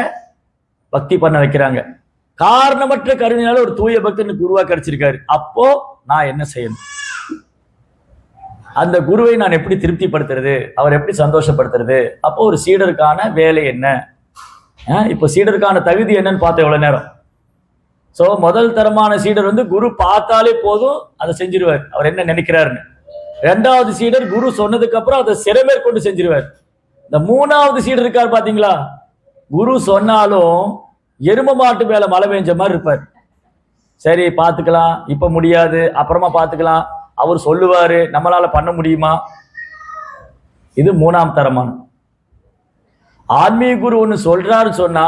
பக்தி பண்ண வைக்கிறாங்க. காரணமற்ற கருணையினால ஒரு தூய பக்தனுக்கு குருவா கிடைச்சிருக்காரு. அப்போ நான் என்ன செய்யணும்? அந்த குருவை நான் எப்படி திருப்திப்படுத்துறது, அவர் எப்படி சந்தோஷப்படுத்துறது? அப்போ ஒரு சீடருக்கான வேலை என்ன? இப்போ சீடருக்கான தகுதி என்னன்னு பார்த்தேன் இவ்வளவு நேரம். சோ முதல் தரமான சீடர் குரு பார்த்தாலே போதும் அதை செஞ்சிருவார், அவர் என்ன நினைக்கிறாருன்னு. ரெண்டாவது சீடர் குரு சொன்னதுக்கு அப்புறம் அதை சிறமேற்கொண்டு செஞ்சிருவார். இந்த மூணாவது சீடர் இருக்கார் பாத்தீங்களா, குரு சொன்னாலும் எரும மாட்டு மேல மழை பெஞ்ச மாதிரி இருப்பார். சரி பாத்துக்கலாம், இப்ப முடியாது, அப்புறமா பாத்துக்கலாம், அவர் சொல்லுவாரு, நம்மளால பண்ண முடியுமா? இது மூணாம் தரமான. ஆன்மீக குரு ஒண்ணு சொல்றாரு சொன்னா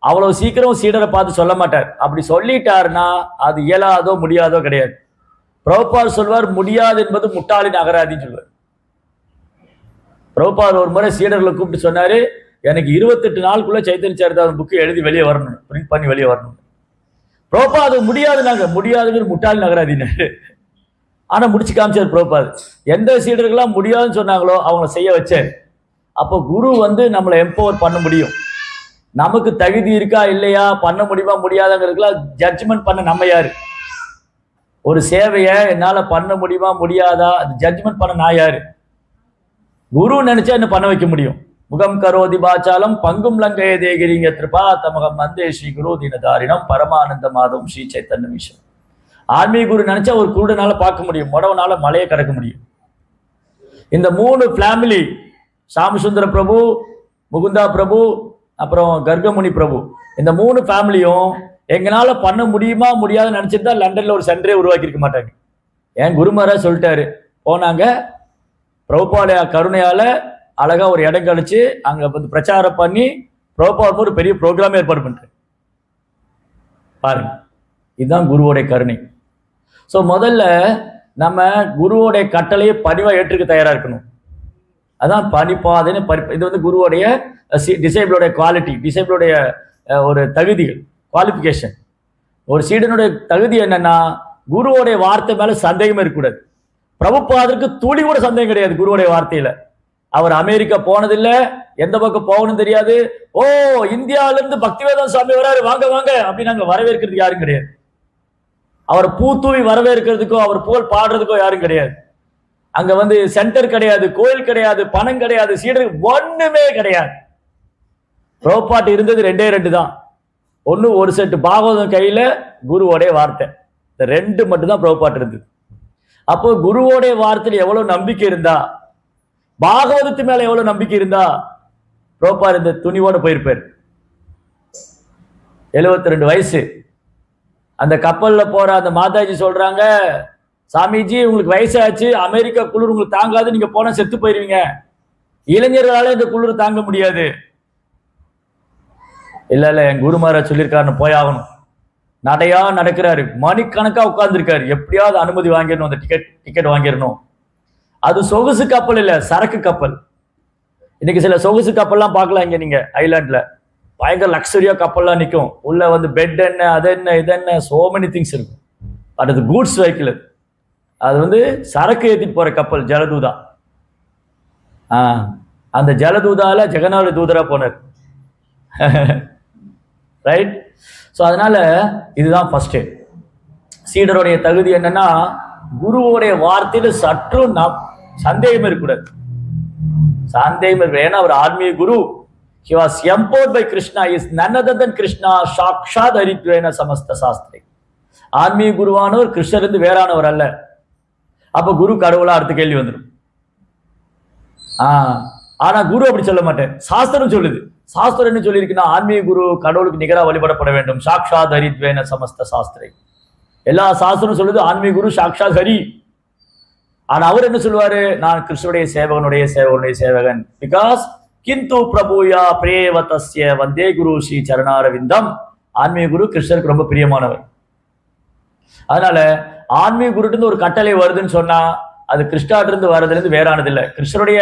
அவ்வளவு சீக்கிரம் சீடரை பார்த்து சொல்ல மாட்டார். அப்படி சொல்லிட்டாருன்னா அது இயலாதோ முடியாதோ கிடையாது. பிரபுபாத் சொல்வார், முடியாது என்பது முட்டாளின் அகராதின்னு சொல்வார். பிரபுபாத் ஒரு முறை சீடர்களை கூப்பிட்டு சொன்னாரு, எனக்கு 28 நாளுக்குள்ள சைத்தன்ய சரிதாம புக்கு எழுதி வெளியே வரணும், பிரிண்ட் பண்ணி வெளியே வரணும். பிரபுபாத் முடியாதுனாங்க, முடியாதுங்கிற முட்டாளின் அகராதினாரு. ஆனா முடிச்சு காமிச்சார் பிரபுபாத். எந்த சீடர்கள்லாம் முடியாதுன்னு சொன்னாங்களோ அவங்கள செய்ய வச்சார். அப்போ குரு நம்மளை எம்பவர் பண்ண முடியும். நமக்கு தகுதி இருக்கா இல்லையா, பண்ண முடியுமா முடியாதுங்கிறதுக்குலாம் ஜட்ஜ்மெண்ட் பண்ண நம்ம யாரு? ஒரு சேவையை என்னால பண்ண முடியுமா முடியாதா அது ஜட்ஜ்மெண்ட் பண்ண நான் யாரு? குரு நினைச்சா என்ன பண்ண வைக்க முடியும். முகம் கரோதி பாச்சாலம் பங்கும் லங்கைய தேகிரிங்க திருப்பா தமகம் வந்தே ஸ்ரீ குரு தீனதாரினம் பரமானந்த மாதம் ஸ்ரீ சைத்தன்ய மிஷன். ஆன்மீக குரு நினைச்சா ஒரு குருடனால பார்க்க முடியும், முடவனால மலையை கடக்க முடியும். இந்த 3 ஃபேமிலி, சாமசுந்தர பிரபு, முகுந்தா பிரபு, அப்புறம் கர்கமுனி பிரபு, இந்த 3 ஃபேமிலியும் எங்களால பண்ண முடியுமா முடியாதுன்னு நினைச்சிருந்தா லண்டன்ல ஒரு சென்டரே உருவாக்கி இருக்க மாட்டாங்க. ஏன் குருமாரா சொல்லிட்டாரு, போனாங்க பிரபுபாடைய கருணையால அழகா ஒரு இடம் கழிச்சு அங்க பிரச்சாரம் பண்ணி பிரபுபாத் ஒரு பெரிய ப்ரோக்ராம் ஏற்பாடு பண்றாரு. பாருங்க, இதுதான் குருவோடைய கருணை. ஸோ முதல்ல நம்ம குருவோடைய கட்டளையை பணிவா ஏற்றுக்க தயாரா இருக்கணும். அதான் பணிப்பாதைன்னு இது குருவோடைய டிசைபிளோடைய குவாலிட்டி, டிசைபிளோடைய ஒரு தகுதிகள், குவாலிஃபிகேஷன். ஒரு சீடனுடைய தகுதி என்னன்னா குருவோடைய வார்த்தை மேல சந்தேகமே இருக்கக்கூடாது. பிரபுபாதருக்கு துளி கூட சந்தேகம் கிடையாது குருவோடைய வார்த்தையில. அவர் அமெரிக்கா போனதில்லை, எந்த பக்கம் போகணும்னு தெரியாது. ஓ, இந்தியாவில இருந்து பக்திவேதாந்த சுவாமி வராரு, வாங்க வாங்க அப்படின்னு நாங்க வரவேற்கிறதுக்கு யாரும் கிடையாது. அவர் பூத்தூவி வரவேற்கிறதுக்கோ அவர் புகழ் பாடுறதுக்கோ யாரும் கிடையாது. அங்க சென்டர் கிடையாது, கோயில் கிடையாது, பணம் கிடையாது, சீடர் ஒண்ணுமே கிடையாது. பிரபுபாட் இருந்தது 2 தான். ஒண்ணு ஒரு செட்டு பாகவதம் கையில, குருவோடைய வார்த்தை. இந்த 2 மட்டும் தான் பிரபுபாட் இருந்தது. அப்போ குருவோடைய வார்த்தையில் எவ்வளவு நம்பிக்கை இருந்தா, பாகவதத்து மேல எவ்வளவு நம்பிக்கை இருந்தா பிரபுபாட் இந்த துணிவோட போயிருப்பார். 72 வயசு. அந்த கப்பல்ல போற அந்த மாதாஜி சொல்றாங்க, சாமிஜி உங்களுக்கு வயசாச்சு, அமெரிக்கா குளிர் உங்களுக்கு தாங்காது, நீங்க போனா செத்து போயிருவீங்க, இளைஞர்களால இந்த குளிர் தாங்க முடியாது. இல்ல இல்ல, என் குருமார சொல்லியிருக்காருன்னு போயாகணும். நடையா நடக்கிறாரு, மணிக்கணக்கா உட்கார்ந்துருக்காரு, எப்படியாவது அனுமதி வாங்கிடணும், அந்த டிக்கெட் வாங்கிடணும். அது சொகுசு கப்பல் இல்ல, சரக்கு கப்பல். இன்னைக்கு சில சொகுசு கப்பல்லாம் பார்க்கலாம் இங்க நீங்க ஐலாண்ட்ல, பயங்கர லக்ஸரியா கப்பல்லாம் நிற்கும். உள்ள பெட் என்ன, அது என்ன, இது என்ன, சோ மெனி திங்ஸ் இருக்கும். பட் அது கூட்ஸ் வெஹிக்கிள். அது சரக்கு ஏற்றிட்டு போற கப்பல் ஜலதூதா. அந்த ஜலதூதால ஜெகநாத தூதரா போனார். ரைட். ஸோ அதனால இதுதான் ஃபர்ஸ்ட். சீடருடைய தகுதி என்னன்னா குருவோடைய வார்த்தையில சற்றும் சந்தேகம் இருக்கக்கூடாது. சந்தேகம் இருக்கு. ஏன்னா அவர் ஆன்மீக குரு. He was empowered by Krishna, is none other than Krishna, சாக்ஷாத் ஹரித்வேன சமஸ்த சாஸ்திரி. ஆன்மீக குருவானவர் கிருஷ்ணர் இருந்து வேறானவர் அல்ல. அப்ப குரு கடவுளா அடுத்த கேள்வி வந்துடும். ஆனா குரு அப்படி சொல்ல மாட்டேன், சாஸ்திரம் சொல்லுது. சாஸ்திரம் என்ன சொல்லியிருக்குன்னா ஆன்மீக குரு கடவுளுக்கு நிகரா வழிபடப்பட வேண்டும், சாக்ஷாத் ஹரித்வேன சமஸ்த சாஸ்திரி. எல்லா சாஸ்திரம் சொல்லுது ஆன்மீக குரு சாக்ஷாத் ஹரி. ஆனா அவர் என்ன சொல்லுவாரு, நான் கிருஷ்ணனுடைய சேவகனுடைய சேவகனுடைய சேவகன். பிகாஸ் கிந்து பிரபுயா பிரேவதஸ்ய வந்தே குரு ஸ்ரீ சரணாரவிந்தம். ஆன்மீக குரு கிருஷ்ணருக்கு ரொம்ப பிரியமானவர். அதனால ஆன்மீக குருட்டு ஒரு கட்டளை வருதுன்னு சொன்னா அது கிருஷ்ணாட்டு இருந்து வர்றதுல இருந்து வேறானது இல்லை. கிருஷ்ணருடைய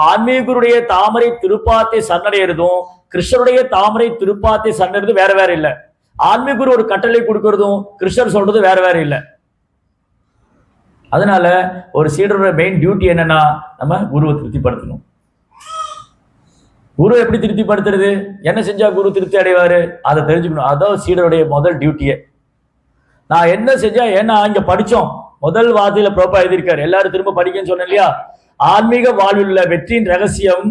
ஆன்மீக குருடைய தாமரை திருப்பாத்தை சரணடைகிறதும் கிருஷ்ணருடைய தாமரை திருப்பாத்தை சரணடைறது வேற வேற இல்லை. ஆன்மீக குரு ஒரு கட்டளை கொடுக்கறதும் கிருஷ்ணர் சொல்றது வேற வேற இல்லை. அதனால ஒரு சீடரோட மெயின் டியூட்டி என்னன்னா நம்ம குருவை திருப்திப்படுத்தணும். குரு எப்படி திருப்திப்படுத்துறது, என்ன செஞ்சா குரு திருப்தி அடைவாரு, அதை தெரிஞ்சுக்கணும். அதான் சீடருடைய முதல் டியூட்டியே. நான் என்ன செஞ்சா, ஏன்னா இங்க படிச்சோம், முதல் வார்த்தையில ப்ரோப்பா எழுதியிருக்காரு, எல்லாரும் திரும்ப படிக்கன்னு சொன்னேன் இல்லையா. ஆன்மீக வாழ்வில் உள்ள வெற்றியின் ரகசியம்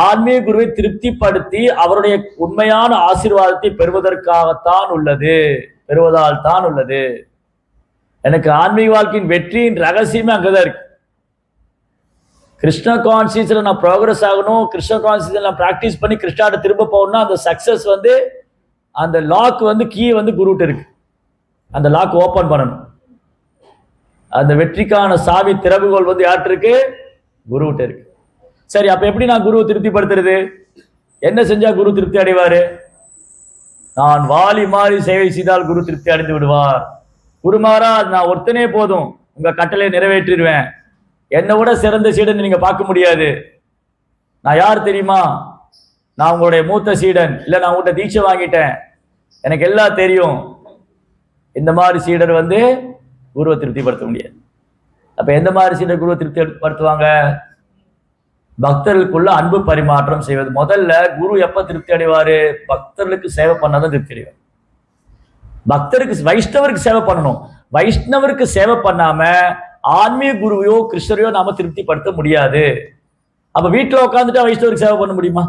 ஆன்மீக குருவை திருப்திப்படுத்தி அவருடைய உண்மையான ஆசீர்வாதத்தை பெறுவதற்காகத்தான் உள்ளது, பெறுவதால் தான் உள்ளது. எனக்கு ஆன்மீக வாழ்க்கையின் வெற்றியின் ரகசியமே அங்கதான் இருக்கு. கிருஷ்ண கான்சியஸ்ல நான் ப்ரோக்ரஸ் ஆகணும், கிருஷ்ண கான்சியஸ்ல நான் ப்ராக்டிஸ் பண்ணி கிருஷ்ணாட்ட திரும்ப போகணும்னா அந்த சக்சஸ் வந்து அந்த லாக் வந்து கீ வந்து குருட்ட இருக்கு. அந்த லாக் ஓபன் பண்ணணும். அந்த வெற்றிக்கான சாவி திறவுகோல் வந்து யார்கிட்ட இருக்கு? குருவிட்ட இருக்கு. சரி, அப்ப எப்படி நான் குருவை திருப்திப்படுத்துறது? என்ன செஞ்சா குரு திருப்தி அடைவாரு? நான் வாலி மாறி சேவை செய்தால் குரு திருப்தி அடைந்து விடுவார். குருமாரா நான் ஒருத்தனே போதும், உங்க கட்டளை நிறைவேற்றிடுவேன், என்னை விட சிறந்த சீடன் நீங்க பார்க்க முடியாது. நான் யார் தெரியுமா? நான் உங்களுடைய மூத்த சீடன், இல்ல நான் உங்கள்கிட்ட தீட்சை வாங்கிட்டேன், எனக்கு எல்லாம் தெரியும். இந்த மாதிரி சீடர் வந்து குருவை திருப்திப்படுத்த முடியாது. அப்ப எந்த மாதிரி சீடர் குருவை திருப்திப்படுத்துவாங்க? பக்தர்களுக்குள்ள அன்பு பரிமாற்றம் செய்வது. முதல்ல குரு எப்ப திருப்தி அடைவாரு? பக்தர்களுக்கு சேவை பண்ணாதான் திருப்தி அடைவார். பக்தருக்கு வைஷ்ணவருக்கு சேவை பண்ணணும். வைஷ்ணவருக்கு சேவை பண்ணாம ஆன்மீக குருவையோ கிருஷ்ணரையோ நாம திருப்திப்படுத்த முடியாது. அப்ப வீட்டுல உட்காந்துட்டு வைஷ்ணவருக்கு சேவை பண்ண முடியுமா?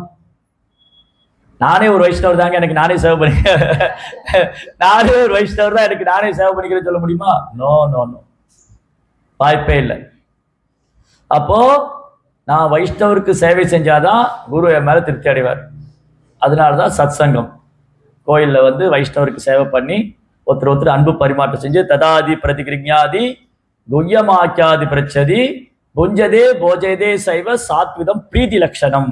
நானே ஒரு வைஷ்ணவர் தாங்க, எனக்கு நானே சேவை பண்ணிக்க, நானே ஒரு வைஷ்ணவர் தான், எனக்கு நானே சேவை பண்ணிக்கிறேன்னு சொல்ல முடியுமா? நோ நோ நோ, வாய்ப்பே இல்லை. அப்போ நான் வைஷ்ணவருக்கு சேவை செஞ்சாதான் குரு என் மேல திருப்தி அடைவார். அதனாலதான் சத் சங்கம். கோயில்ல வந்து வைஷ்ணவருக்கு சேவை பண்ணி ஒருத்தர் அன்பு பரிமாற்றம் செஞ்சு ததாதி பிரதிகிருஞாதி குய்யமாக்கியாதி பிரச்சதி புஞ்சதே போஜதே சைவ சாத்விதம் பிரீதி லட்சணம்.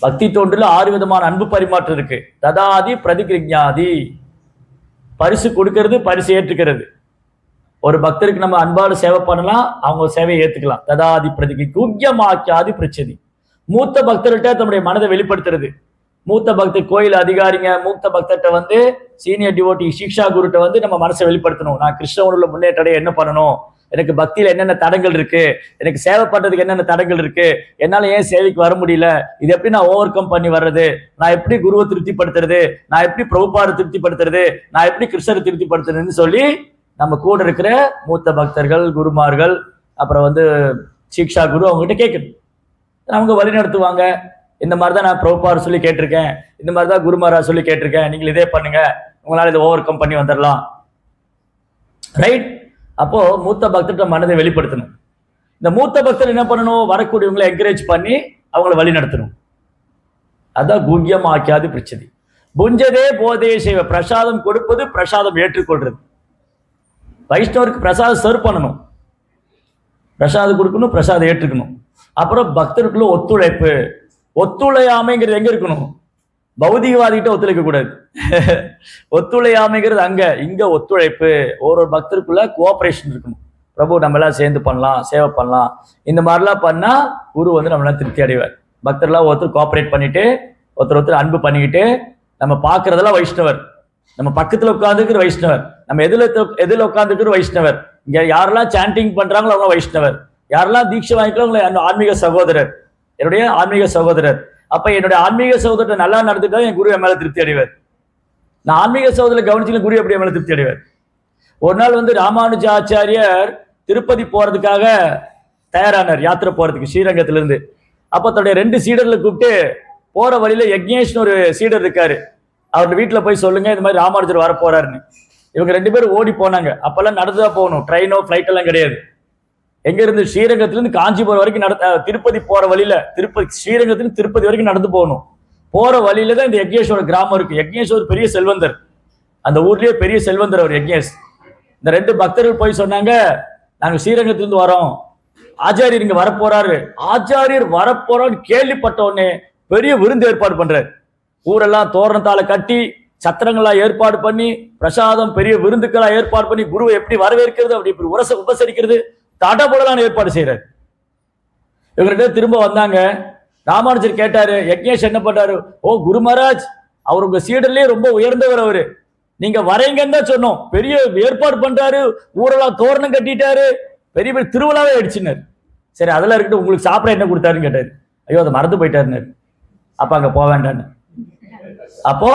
பக்தி தோன்றுல 6 விதமான அன்பு பரிமாற்றம் இருக்கு. ததாதி பிரதிகிருஞாதி, பரிசு கொடுக்கிறது, பரிசு ஏற்றுக்கிறது. ஒரு பக்தருக்கு நம்ம அன்பாடு சேவை பண்ணலாம், அவங்க சேவையை ஏத்துக்கலாம். ததாதி பிரதிகி குய்யமாக்கியாதி பிரச்சதி, மூத்த பக்தர்கிட்ட தன்னுடைய மனதை வெளிப்படுத்துறது. மூத்த பக்தர் கோயில் அதிகாரிங்க மூத்த பக்தர்கிட்ட வந்து சீனியர் டிவோட்டி சிக்ஷா குருட்ட வந்து நம்ம மனசை வெளிப்படுத்தணும். நான் கிருஷ்ணவனுள்ள முன்னேற்ற என்ன பண்ணணும், எனக்கு பக்தியில என்னென்ன தடங்கள் இருக்கு, எனக்கு சேவை பண்றதுக்கு என்னென்ன தடங்கள் இருக்கு, என்னால ஏன் சேவைக்கு வர முடியல, இது எப்படி நான் ஓவர் கம் பண்ணி வர்றது, நான் எப்படி குருவை திருப்திப்படுத்துறது, நான் எப்படி பிரபுபாரை திருப்திப்படுத்துறது, நான் எப்படி கிருஷ்ணரை திருப்திப்படுத்துறதுன்னு சொல்லி நம்ம கூட இருக்கிற மூத்த பக்தர்கள் குருமார்கள் அப்புறம் வந்து சிக்ஷா குரு அவங்ககிட்ட கேட்கணும். அவங்க வழி நடத்துவாங்க. இந்த மாதிரிதான் நான் பிரபுபார் சொல்லி கேட்டிருக்கேன், இந்த மாதிரிதான் குருமாரா சொல்லி கேட்டிருக்கேன், நீங்கள் இதே பண்ணுங்க, உங்களால இதை ஓவர் கம் பண்ணி வந்துடலாம். ரைட்? அப்போ மூத்த பக்தர்கிட்ட மனதை வெளிப்படுத்தணும். இந்த மூத்த பக்தர் என்ன பண்ணணும்? வரக்கூடியவங்களை என்கரேஜ் பண்ணி அவங்கள வழி நடத்தணும். அதான் குய்யம் ஆக்கியாது பிரச்சனை. புஞ்சதே போதே செய்வ, பிரசாதம் கொடுப்பது, பிரசாதம் ஏற்றுக்கொள்றது. வைஷ்ணவருக்கு பிரசாதம் சர்வ் பண்ணணும், பிரசாதம் கொடுக்கணும், பிரசாதம் ஏற்றுக்கணும். அப்புறம் பக்தருக்குள்ள ஒத்துழைப்பு. ஒத்துழையாமைங்கிறது எங்க இருக்கணும்? பௌதிகவாதிகிட்ட ஒத்துழைக்க கூடாது. ஒத்துழையாமைங்கிறது அங்க. இங்க ஒத்துழைப்பு. ஒரு பக்தருக்குள்ள கோஆபரேஷன் இருக்கணும். பிரபு நம்ம எல்லாம் சேர்ந்து பண்ணலாம், சேவை பண்ணலாம், இந்த மாதிரிலாம் பண்ணா குரு வந்து நம்மளால திருப்தி அடைவார். பக்தர்லாம் ஒருத்தர் கோஆபரேட் பண்ணிட்டு ஒருத்தர் அன்பு பண்ணிக்கிட்டு, நம்ம பார்க்கறதெல்லாம் வைஷ்ணவர், நம்ம பக்கத்துல உட்காந்துக்கிற வைஷ்ணவர், நம்ம எதுல உட்காந்துக்கிற வைஷ்ணவர், இங்க யாரெல்லாம் சாண்டிங் பண்றாங்களோ அவங்க வைஷ்ணவர், யாரெல்லாம் தீட்சை வாங்கிக்கலாம் அவங்க ஆன்மீக சகோதரர், என்னுடைய ஆன்மீக சகோதரர். அப்ப என்னுடைய ஆன்மீக சகோதரர் நல்லா நடந்துட்டா என் குரு என் மேல திருப்தி அடைவார். நான் ஆன்மீக சகோதரர் கவனிச்சுல குரு எப்படி என் மேல திருப்தி அடைவார்? ஒரு நாள் வந்து ராமானுஜ ஆச்சாரியர் திருப்பதி போறதுக்காக தயாரானார், யாத்திரை போறதுக்கு ஸ்ரீரங்கத்துல இருந்து. அப்ப தன்னுடைய 2 சீடர்களை கூப்பிட்டு போற வழியில யக்ஞேஷ்னு ஒரு சீடர் இருக்காரு, அவருடைய வீட்டுல போய் சொல்லுங்க இந்த மாதிரி ராமானுஜர் வர போறாருன்னு. இவங்க 2 பேரும் ஓடி போனாங்க. அப்பெல்லாம் நடந்துதான் போகணும், ட்ரெயினோ பிளைட் எல்லாம் கிடையாது. எங்க இருந்து? ஸ்ரீரங்கத்துல இருந்து காஞ்சிபுரம் வரைக்கும் திருப்பதி போற வழியில, ஸ்ரீரங்கத்துல திருப்பதி வரைக்கும் நடந்து போகணும். போற வழியில தான் இந்த யக்ஞேஸ்வர கிராமம் இருக்கு. யக்ஞேஸ்வர் பெரிய செல்வந்தர், அந்த ஊர்லயே பெரிய செல்வந்தர் அவர் யக்ஞேஷ். இந்த 2 பக்தர்கள் போய் சொன்னாங்க, நாங்க ஸ்ரீரங்கத்திலிருந்து வரோம், ஆச்சாரியர் இங்க வரப்போறாரு. ஆச்சாரியர் வரப்போறான்னு கேள்விப்பட்ட உடனே பெரிய விருந்து ஏற்பாடு பண்றாரு. ஊரெல்லாம் தோரணத்தால கட்டி, சத்திரங்களா ஏற்பாடு பண்ணி, பிரசாதம் பெரிய விருந்துக்களா ஏற்பாடு பண்ணி, குருவை எப்படி வரவேற்கிறது, அப்படி இப்படி உபசரிக்கிறது, தடபுடலான ஏற்பாடு செய்யறாரு. இவர்கிட்ட திரும்ப வந்தாங்க. ராமானுஜர் கேட்டாரு, யக்ஞேஷ் என்ன பண்றாரு? ஓ குரு மகாராஜ், அவர் உங்க சீடர்லயே ரொம்ப உயர்ந்தவர், அவரு நீங்க வரீங்கன்னு தான் சொன்னோம், பெரிய ஏற்பாடு பண்றாரு, ஊரெல்லாம் தோரணம் கட்டிட்டாரு, பெரிய பெரிய திருவிழாவே அடிச்சுனாரு. சரி அதெல்லாம் இருக்கட்டும், உங்களுக்கு சாப்பிட என்ன கொடுத்தாருன்னு கேட்டாரு. ஐயோ அதை மறந்து போயிட்டாருன்னாரு. அப்ப அங்க போக வேண்டான்னு. அப்போ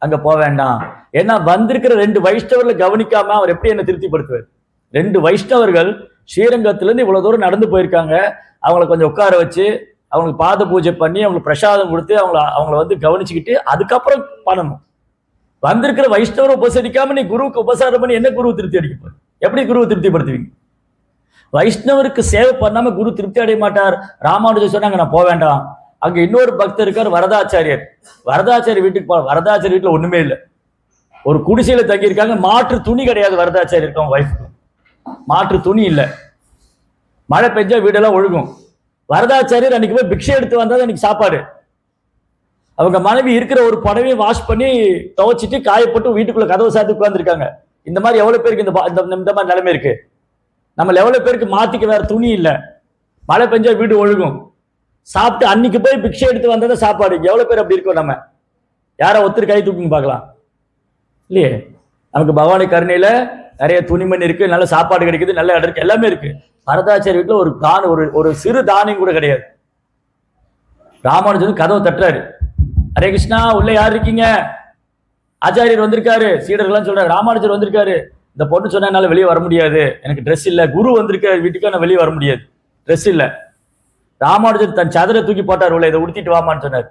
அங்க போக வேண்டாம், ஏன்னா வந்திருக்கிற 2 வைஷ்ணவர்களை கவனிக்காம அவர் எப்படி என்ன திருப்திப்படுத்துவார்? 2 வைஷ்ணவர்கள் ஸ்ரீரங்கத்துல இருந்து இவ்வளவு தூரம் நடந்து போயிருக்காங்க, அவங்களை கொஞ்சம் உட்கார வச்சு அவங்களுக்கு பாத பூஜை பண்ணி அவங்களுக்கு பிரசாதம் கொடுத்து அவங்கள வந்து கவனிச்சுக்கிட்டு அதுக்கப்புறம் பண்ணணும். வந்திருக்கிற வைஷ்ணவரை உபசரிக்காம நீ குருவுக்கு உபசாரம் பண்ணி என்ன குருவை திருப்தி அடிக்க போற? எப்படி குருவை திருப்திப்படுத்துவீங்க? வைஷ்ணவருக்கு சேவை பண்ணாம குரு திருப்தி அடைய மாட்டார். ராமானுஜர் சொன்னாங்க நான் போக வேண்டாம். அங்க இன்னொரு பக்தர் இருக்கார், வரதாச்சாரியர். வரதாச்சாரி வீட்டுக்கு போ. வரதாச்சாரி வீட்டுல ஒண்ணுமே இல்லை, ஒரு குடிசையில தங்கி இருக்காங்க. மாற்று துணி கிடையாது வரதாச்சாரி இருக்கவங்க வைஃப்க்கு, மாற்று துணி இல்லை. மழை பெஞ்சா வீடெல்லாம் ஒழுகும். வரதாச்சாரியர் அன்னைக்கு போய் பிக்ஷை எடுத்து வந்தா அன்னைக்கு சாப்பாடு. அவங்க மனைவி இருக்கிற ஒரு புடவையை வாஷ் பண்ணி துவைச்சிட்டு காயப்பட்டு வீட்டுக்குள்ள கதவை சாத்தி உட்கார்ந்துருக்காங்க. இந்த மாதிரி எவ்வளவு பேருக்கு இந்த மாதிரி நிலைமை இருக்கு? நம்ம எவ்வளவு பேருக்கு மாத்திக்க வேற துணி இல்லை, மழை பெஞ்சா வீடு ஒழுகும், சாப்பிட்டு அன்னைக்கு போய் பிக்ஷை எடுத்து வந்ததை சாப்பாடு. எவ்வளவு பேர் அப்படி இருக்கோம்? நம்ம யாரை ஒருத்தர் கை தூக்குன்னு பார்க்கலாம் இல்லையே. நமக்கு பகவானி கருணையில நிறைய துணிமணி இருக்கு, நல்ல சாப்பாடு கிடைக்குது, நல்ல இடம் இருக்கு, எல்லாமே இருக்கு. வரதாச்சாரி வீட்டுல ஒரு சிறு தானியம் கூட கிடையாது. ராமானுஜன் கதவை தட்டுறாரு, ஹரே கிருஷ்ணா உள்ள யார் இருக்கீங்க? ஆச்சாரியர் வந்திருக்காரு. சீடர்கள்லாம் சொல்றாரு ராமானுஜர் வந்திருக்காரு. இந்த பொண்ணு சொன்னா என்னால வெளியே வர முடியாது, எனக்கு ட்ரெஸ் இல்லை. குரு வந்திருக்காரு வீட்டுக்கு, நான் வெளியே வர முடியாது, ட்ரெஸ் இல்லை. ராமானுஜர் தன் சதரை தூக்கி போட்டார், உள்ள இதை உடுத்திட்டு வாமான்னு சொன்னார்.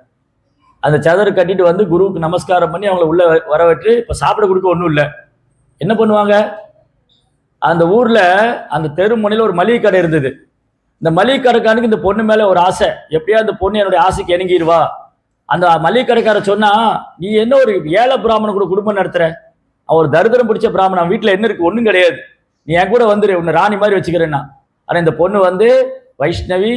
அந்த சதரை கட்டிட்டு வந்து குருவுக்கு நமஸ்காரம் பண்ணி அவங்களை உள்ள வரவற்று. இப்ப சாப்பிட கொடுக்க ஒன்றும் இல்லை. என்ன பண்ணுவாங்க? அந்த ஊர்ல அந்த தெரு முனையில ஒரு மளிகை கடை இருந்தது. இந்த மளிகை கடைக்காரனுக்கு இந்த பொண்ணு மேல ஒரு ஆசை, எப்படியா அந்த பொண்ணு என்னுடைய ஆசைக்கு இணங்கிடுவா. அந்த மளிகை கடைக்கார சொன்னா, நீ என்ன ஒரு ஏழை பிராமணன் கூட குடும்பம் நடத்துற, அவர் தரித்திரம் பிடிச்ச பிராமணன், வீட்டுல என்ன இருக்கு? ஒண்ணும் கிடையாது, நீ என் கூட வந்துரு, உன்னை ராணி மாதிரி வச்சுக்கிறேன்னா. ஆனா இந்த பொண்ணு வந்து வைஷ்ணவி,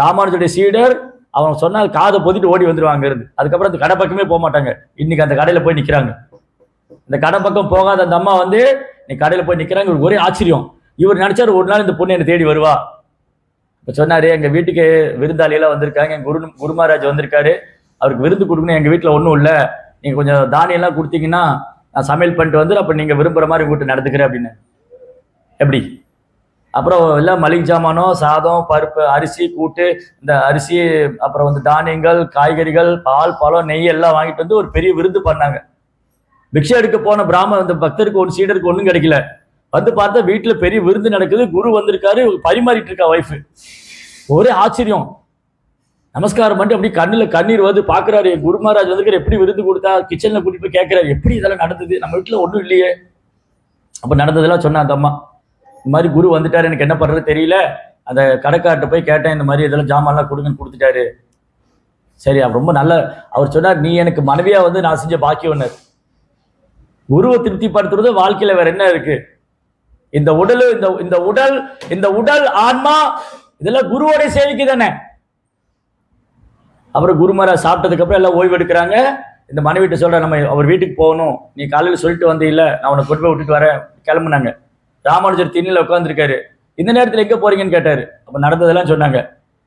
ராமானுஜருடைய சீடர். அவன் சொன்னா காதை பொத்திட்டு ஓடி வந்துருவாங்க இருந்து. அதுக்கப்புறம் அந்த கடை பக்கமே போக மாட்டாங்க. இன்னைக்கு அந்த கடையில போய் நிக்கிறாங்க. இந்த கடை பக்கம் போகாத அந்த அம்மா வந்து நீ கடையில போய் நிக்கிறாங்க. ஒரே ஆச்சரியம். இவர் நினைச்சாரு ஒரு நாள் இந்த பொண்ணு என்னை தேடி வருவா. இப்ப சொன்னாரு, எங்க வீட்டுக்கு விருந்தாளியெல்லாம் வந்திருக்காங்க, எங்க குரு மகாராஜ் வந்திருக்காரு, அவருக்கு விருந்து கொடுக்கணும், எங்க வீட்டுல ஒன்றும் இல்லை, நீங்க கொஞ்சம் தானியம் எல்லாம் கொடுத்தீங்கன்னா நான் சமையல் பண்ணிட்டு வந்து அப்ப நீங்க விரும்புற மாதிரி வீட்டு நடந்துக்கிறேன் அப்படின்னு. எப்படி? அப்புறம் எல்லாம் மளிகை ஜாமானம், சாதம், பருப்பு, அரிசி, கூட்டு, இந்த அரிசி, அப்புறம் வந்து தானியங்கள், காய்கறிகள், பால், பழம், நெய் எல்லாம் வாங்கிட்டு வந்து ஒரு பெரிய விருந்து பண்ணாங்க. பிக்ஷை எடுக்க போன இந்த பக்தருக்கு ஒரு சீடருக்கு ஒன்றும் கிடைக்கல. வந்து பார்த்தா வீட்டுல பெரிய விருந்து நடக்குது, குரு வந்திருக்காரு, பரிமாறிட்டு இருக்கா வைஃப். ஒரே ஆச்சரியம். நமஸ்காரம் பண்ணிட்டு அப்படி கண்ணுல கண்ணீர் வந்து பாக்குறாரு, குரு மகாராஜ் வந்திருக்காரு, எப்படி விருந்து கொடுத்தா, கிச்சன்ல கூட்டிட்டு போய் கேட்கிறாரு, எப்படி இதெல்லாம் நடந்தது, நம்ம வீட்டுல ஒன்றும் இல்லையே. அப்ப நடந்ததெல்லாம் சொன்ன அந்த அம்மா, இந்த மாதிரி குரு வந்துட்டாரு, எனக்கு என்ன பண்றது தெரியல, அந்த கடைக்கார்ட்ட போய் கேட்டேன், இந்த மாதிரி இதெல்லாம் ஜாமான்லாம் கொடுங்கன்னு கொடுத்துட்டாரு. சரி, ரொம்ப நல்ல. அவர் சொன்னார், நீ எனக்கு மனைவியா வந்து நான் செஞ்ச பாக்கியம். குருவை திருப்திப்படுத்துறது வாழ்க்கையில வேற என்ன இருக்கு? இந்த உடல், இந்த உடல் ஆன்மா, இதெல்லாம் குருவோட சேவைக்கு தானே. அப்புறம் குரு மகாராஜ் சாப்பிட்டதுக்கு அப்புறம் எல்லாம் ஓய்வு எடுக்கிறாங்க. இந்த மனைவிட்ட சொல்ற, நம்ம அவர் வீட்டுக்கு போகணும், நீ காலையில் சொல்லிட்டு வந்த இல்ல, நான் உன்னை கொண்டு போய் விட்டுட்டு வரேன், கிளம்புனாங்க. ராமானுஜர் திண்ணில உட்காந்துருக்காரு. இந்த நேரத்தில் எங்க போறீங்கன்னு கேட்டாரு. அப்ப நடந்ததெல்லாம் சொன்னாங்க.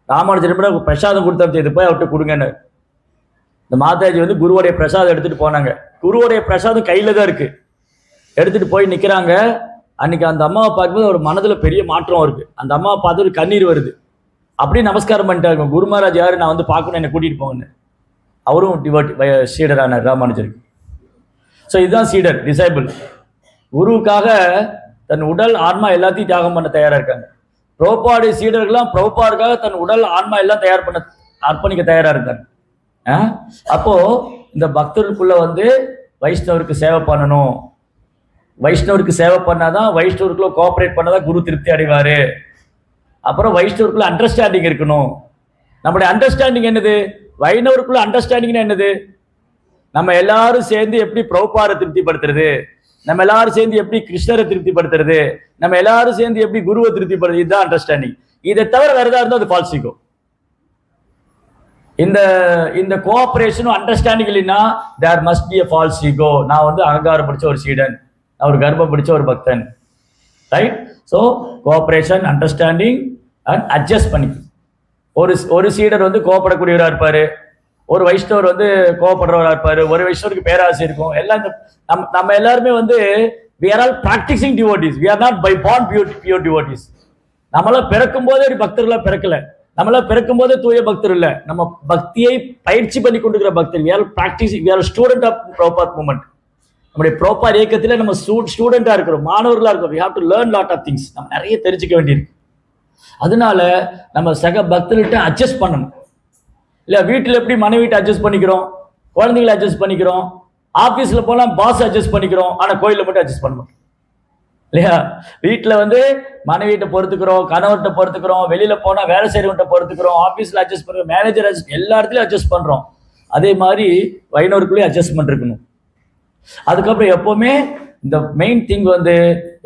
ராமானுஜர் பிரசாதம் கொடுத்தா, இது போய் அவர்கிட்ட கொடுங்கன்னு. இந்த மாதாஜி வந்து குருவோடைய பிரசாதம் எடுத்துட்டு போனாங்க. குருவோடைய பிரசாதம் கையில தான் இருக்கு. எடுத்துட்டு போய் நிக்கிறாங்க. அன்னைக்கு அந்த அம்மாவை பார்க்கும்போது ஒரு மனதுல பெரிய மாற்றம் இருக்கு. அந்த அம்மாவை பார்த்து ஒரு கண்ணீர் வருது. அப்படியே நமஸ்காரம் பண்ணிட்டாங்க. குரு மகாராஜ் யாரு, நான் வந்து பார்க்கணும், என்னை கூட்டிட்டு போங்கன்னு. அவரும் சீடரானார் ராமானுஜருக்கு. ஸோ இதுதான் சீடர், டிசைபிள். குருவுக்காக தன் உடல் ஆன்மா எல்லாத்தையும் தியாகம் பண்ண தயாரா இருக்காங்க. பிரபுபாடைய சீடர்கள்லாம் பிரபுபாடுக்காக தன் உடல் ஆன்மா எல்லாம் அர்ப்பணிக்க தயாரா இருக்காங்க. அப்போ இந்த பக்தர்களுக்குள்ள வந்து வைஷ்ணவருக்கு சேவை பண்ணணும். வைஷ்ணவருக்கு சேவை பண்ணாதான், வைஷ்ணவருக்குள்ள கோஆபரேட் பண்ணாதான் குரு திருப்தி அடைவாரு. அப்புறம் வைஷ்ணவருக்குள்ள அண்டர்ஸ்டாண்டிங் இருக்கணும். நம்முடைய அண்டர்ஸ்டாண்டிங் என்னது? வைணவருக்குள்ள அண்டர்ஸ்டாண்டிங் என்னது? நம்ம எல்லாரும் சேர்ந்து எப்படி பிரபுபாரை திருப்திப்படுத்துறது, நம்ம எல்லாரும் சேர்ந்து எப்படி கிருஷ்ணரை திருப்திப்படுத்துறது, நம்ம எல்லாரும் சேர்ந்து எப்படி குருவை திருப்திப்படுறது, இதுதான் அண்டர்ஸ்டாண்டிங். இதை தவிர வேற ஏதாவது இருந்தால் அது ஃபால்சிகோ. இந்த கோஆபரேஷனும் அண்டர்ஸ்டாண்டிங் இல்லைன்னா there must be a false ego. நான் வந்து அகங்காரம் பிடிச்ச ஒரு சீடன், நான் ஒரு கர்ப்பம் பிடிச்ச ஒரு பக்தன். Right? So cooperation, understanding and adjust பண்ணி. ஒரு சீடர் வந்து கோவப்படக்கூடியவராக இருப்பாரு, ஒரு வைஷ்ணவர் வந்து கோவப்படுறவராக இருப்பாரு, ஒரு வைஷ்ணவருக்கு பேராசை இருக்கும். எல்லாம் நம்ம எல்லாருமே வந்து we are all practicing devotees. We are not by born pure devotees. நம்மளாம் பிறக்கும் போதே ஒரு பக்தர்களா பிறக்கல. நம்மளாம் பிறக்கும் போதே தூய பக்தர் இல்ல. நம்ம பக்தியை பயிற்சி பண்ணி கொண்டிருக்கிற பக்தர். we are practicing, we are student of Prabhupada movement. நம்முடைய ப்ரோபார் இயக்கத்தில் நம்ம ஸ்டூடெண்டா இருக்கிறோம், மாணவர்களா இருக்கிறோம். we have to learn lot of things. நம்ம நிறைய தெரிஞ்சுக்க வேண்டியிருக்கு. அதனால நம்ம சக பக்தர்கிட்ட அட்ஜஸ்ட் பண்ணணும். இல்ல வீட்டில் எப்படி மனைவிட்ட அட்ஜஸ்ட் பண்ணிக்கிறோம், குழந்தைகளை அட்ஜஸ்ட் பண்ணிக்கிறோம், ஆபீஸ்ல போனா பாஸ் அட்ஜஸ்ட் பண்ணிக்கிறோம், ஆனா கோயில மட்டும் அட்ஜஸ்ட் பண்ண மாட்டோம். இல்லையா? வீட்டுல வந்து மனைவிட்ட பொறுத்துக்கிறோம், கணவர்கிட்ட பொறுத்துக்கிறோம், வெளியில போனா வேலை செய்யறவன்ட்ட பொறுத்துக்கிறோம், ஆபீஸ்ல அட்ஜஸ்ட் பண்றோம், மேனேஜர் எல்லா இடத்துலயும் அட்ஜஸ்ட் பண்றோம். அதே மாதிரி வைணவருக்குள்ளேயே அட்ஜஸ்ட்மெண்ட் இருக்கணும். அதுக்கப்புறம் எப்பவுமே இந்த மெயின் திங் வந்து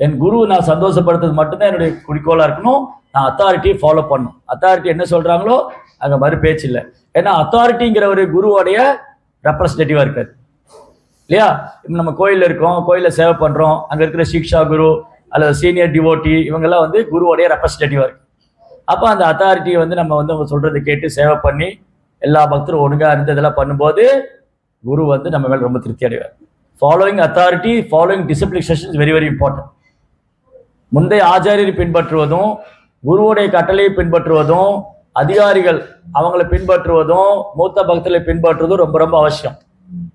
என் குரு நான் சந்தோஷப்படுத்துறது மட்டும்தான் என்னுடைய குறிக்கோளா இருக்கணும். நான் அத்தாரிட்டியை ஃபாலோ பண்ணணும். அத்தாரிட்டி என்ன சொல்றாங்களோ அங்க மறு பேச்சு இல்லை. ஏன்னா அத்தாரிட்டிங்கிற ஒரு குருவோடைய ரெப்ரஸன்டேட்டிவா இருக்காது இல்லையா? இப்போ நம்ம கோயிலில் இருக்கோம், கோயிலில் சேவை பண்றோம், அங்க இருக்கிற சிக்ஷா குரு அல்லது சீனியர் டிவோட்டி இவங்கெல்லாம் வந்து குருவோடைய ரெப்ரஸன்டேட்டிவா இருக்கு. அப்போ அந்த அத்தாரிட்டியை வந்து நம்ம வந்து அவங்க சொல்றதை கேட்டு சேவை பண்ணி எல்லா பக்தரும் ஒழுங்கா இருந்து இதெல்லாம் பண்ணும்போது குரு வந்து நம்ம மேல ரொம்ப திருப்தி அடைவார். Following authority, following discipline very very important. முந்தைய ஆச்சாரியரை பின்பற்றுவதும், குருவுடைய கட்டளையை பின்பற்றுவதும், அதிகாரிகள் அவங்களை பின்பற்றுவதும், மூத்த பக்தர்களை பின்பற்றுவதும் ரொம்ப ரொம்ப அவசியம்.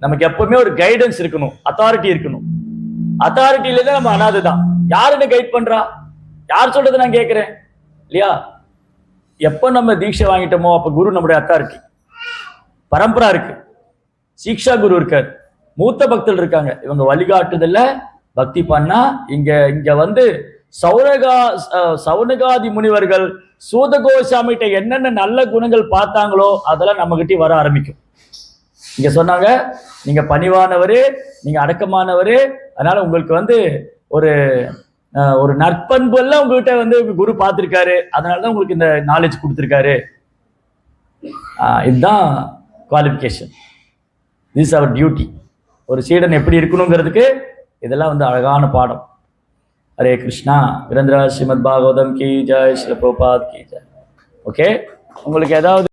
நமக்கு எப்பவுமே ஒரு கைடன்ஸ் இருக்கணும், அத்தாரிட்டி இருக்கணும். அத்தாரிட்டி இல்லைன்னா நம்ம அனாதை தான். யார் என்ன கைட் பண்றா? யார் சொல்றது நான் கேட்கிறேன் இல்லையா? எப்ப நம்ம தீட்சை வாங்கிட்டோமோ அப்ப குரு நம்முடைய அத்தாரிட்டி. பரம்பரா இருக்கு, சீக்ஷா குரு இருக்காரு, மூத்த பக்தர்கள் இருக்காங்க. இவங்க வழிகாட்டுதல்ல பக்தி பண்ணா இங்க வந்து சௌனகாதி முனிவர்கள் சூதகோசாமிகிட்ட என்னென்ன நல்ல குணங்கள் பார்த்தாங்களோ அதெல்லாம் நம்ம கிட்ட வர ஆரம்பிக்கும். இங்க சொன்னாங்க, நீங்க பணிவானவரு, நீங்க அடக்கமானவரு, அதனால உங்களுக்கு வந்து ஒரு ஒரு நற்பண்பு எல்லாம் உங்ககிட்ட வந்து குரு பார்த்திருக்காரு, அதனாலதான் உங்களுக்கு இந்த நாலேஜ் கொடுத்திருக்காரு. இதுதான் குவாலிஃபிகேஷன். This our duty. ஒரு சீடன் எப்படி இருக்கணுங்கிறதுக்கு இதெல்லாம் வந்து அழகான பாடம். ஹரே கிருஷ்ணா. வீரேந்திரா ஸ்ரீமத் பாகவதம் கி ஜெய், ஸ்ரீல பிரபுபாத் கி ஜெய். ஓகே, உங்களுக்கு ஏதாவது